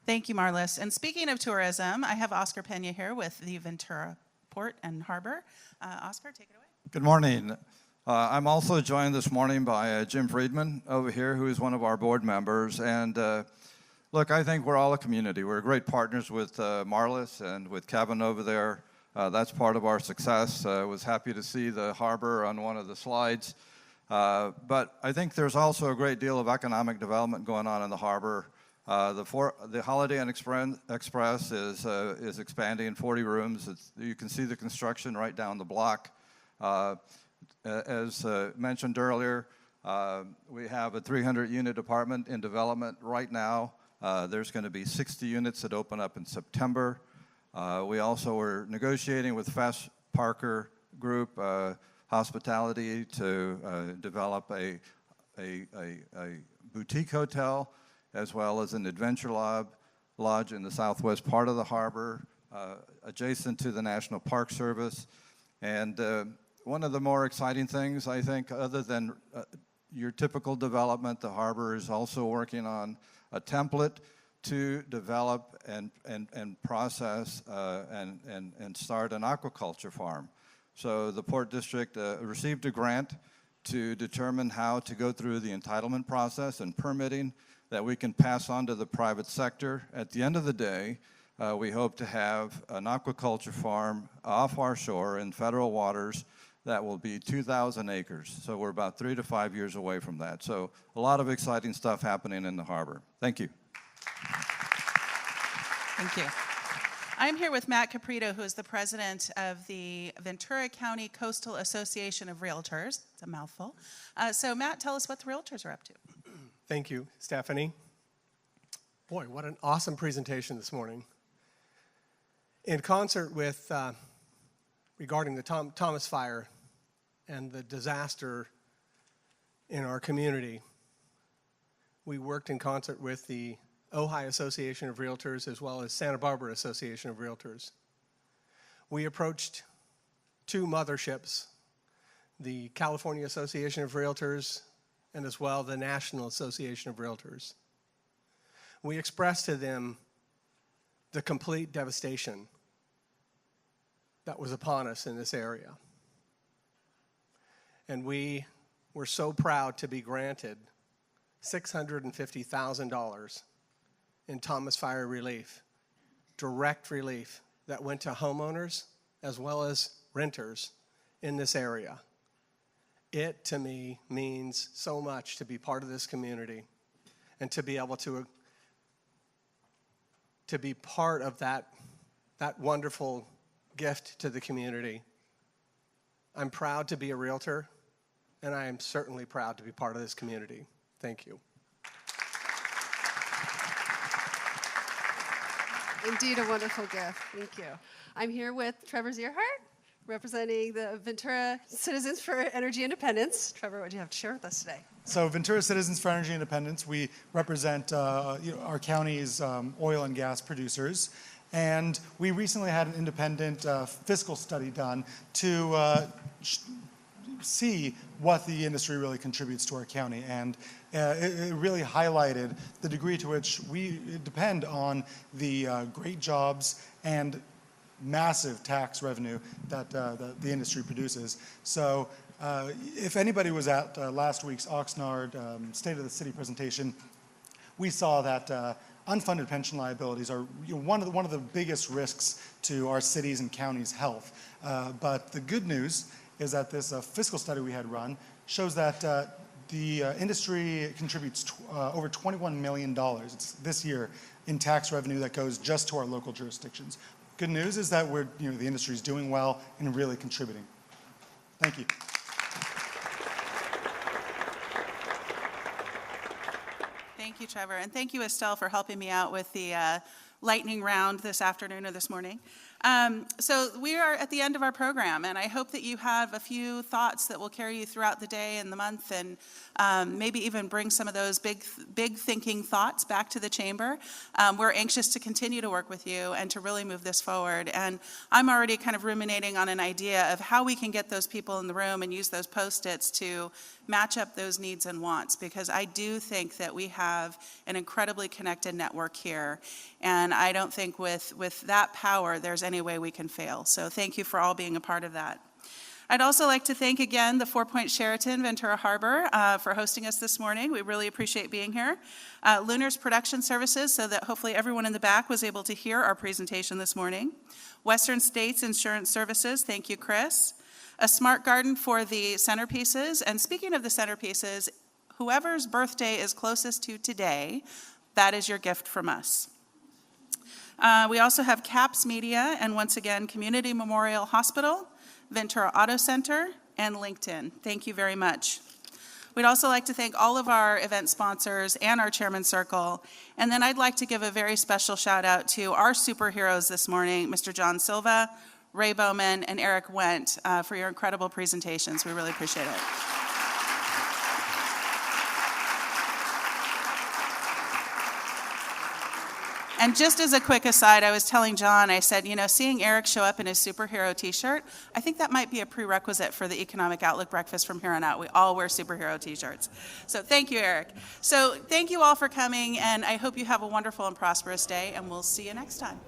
Thank you, Marlis. And speaking of tourism, I have Oscar Pena here with the Ventura Port and Harbor. Oscar, take it away. Good morning. I'm also joined this morning by Jim Friedman over here, who is one of our board members. And look, I think we're all a community. We're great partners with Marlis and with Kevin over there. That's part of our success. I was happy to see the harbor on one of the slides. But I think there's also a great deal of economic development going on in the harbor. The Holiday Inn Express is expanding in 40 rooms. You can see the construction right down the block. As mentioned earlier, we have a 300-unit apartment in development right now. There's going to be 60 units that open up in September. We also were negotiating with Fast Parker Group Hospitality to develop a boutique hotel as well as an adventure lodge in the southwest part of the harbor, adjacent to the National Park Service. And one of the more exciting things, I think, other than your typical development, the harbor is also working on a template to develop and process and start an aquaculture farm. So the Port District received a grant to determine how to go through the entitlement process and permitting that we can pass on to the private sector. At the end of the day, we hope to have an aquaculture farm off our shore in federal waters that will be 2,000 acres. So we're about 3 to 5 years away from that. So a lot of exciting stuff happening in the harbor. Thank you. Thank you. I'm here with Matt Caprito, who is the president of the Ventura County Coastal Association of Realtors. It's a mouthful. So Matt, tell us what the realtors are up to. Thank you, Stephanie. Boy, what an awesome presentation this morning. In concert with, regarding the Thomas Fire and the disaster in our community, we worked in concert with the Ojai Association of Realtors as well as Santa Barbara Association of Realtors. We approached two motherships, the California Association of Realtors and as well the National Association of Realtors. We expressed to them the complete devastation that was upon us in this area. And we were so proud to be granted $650,000 in Thomas Fire relief, direct relief that went to homeowners as well as renters in this area. It, to me, means so much to be part of this community and to be able to be part of that wonderful gift to the community. I'm proud to be a realtor, and I am certainly proud to be part of this community. Thank you. Indeed, a wonderful gift. Thank you. I'm here with Trevor Zierhart, representing the Ventura Citizens for Energy Independence. Trevor, what do you have to share with us today? So Ventura Citizens for Energy Independence, we represent our county's oil and gas producers. And we recently had an independent fiscal study done to see what the industry really contributes to our county. And it really highlighted the degree to which we depend on the great jobs and massive tax revenue that the industry produces. So if anybody was at last week's Oxnard State of the City presentation, we saw that unfunded pension liabilities are one of the biggest risks to our cities and counties' health. But the good news is that this fiscal study we had run shows that the industry contributes over $21 million this year in tax revenue that goes just to our local jurisdictions. Good news is that the industry is doing well and really contributing. Thank you. Thank you, Trevor. And thank you, Estelle, for helping me out with the lightning round this afternoon or this morning. So we are at the end of our program, and I hope that you have a few thoughts that will carry you throughout the day and the month, and maybe even bring some of those big thinking thoughts back to the chamber. We're anxious to continue to work with you and to really move this forward. And I'm already kind of ruminating on an idea of how we can get those people in the room and use those Post-its to match up those needs and wants, because I do think that we have an incredibly connected network here. And I don't think with that power, there's any way we can fail. So thank you for all being a part of that. I'd also like to thank again the 4 Point Sheraton Ventura Harbor for hosting us this morning. We really appreciate being here. Lunar's Production Services, so that hopefully everyone in the back was able to hear our presentation this morning. Western States Insurance Services, thank you, Chris. A Smart Garden for the centerpieces. And speaking of the centerpieces, whoever's birthday is closest to today, that is your gift from us. We also have CAPS Media, and once again, Community Memorial Hospital, Ventura Auto Center, and LinkedIn. Thank you very much. We'd also like to thank all of our event sponsors and our Chairman's Circle. And then I'd like to give a very special shout out to our superheroes this morning, Mr. John Silva, Ray Bowman, and Eric Wendt, for your incredible presentations. We really appreciate it. And just as a quick aside, I was telling John, I said, seeing Eric show up in his superhero t-shirt, I think that might be a prerequisite for the Economic Outlook Breakfast from here on out. We all wear superhero t-shirts. So thank you, Eric. So thank you all for coming, and I hope you have a wonderful and prosperous day, and we'll see you next time.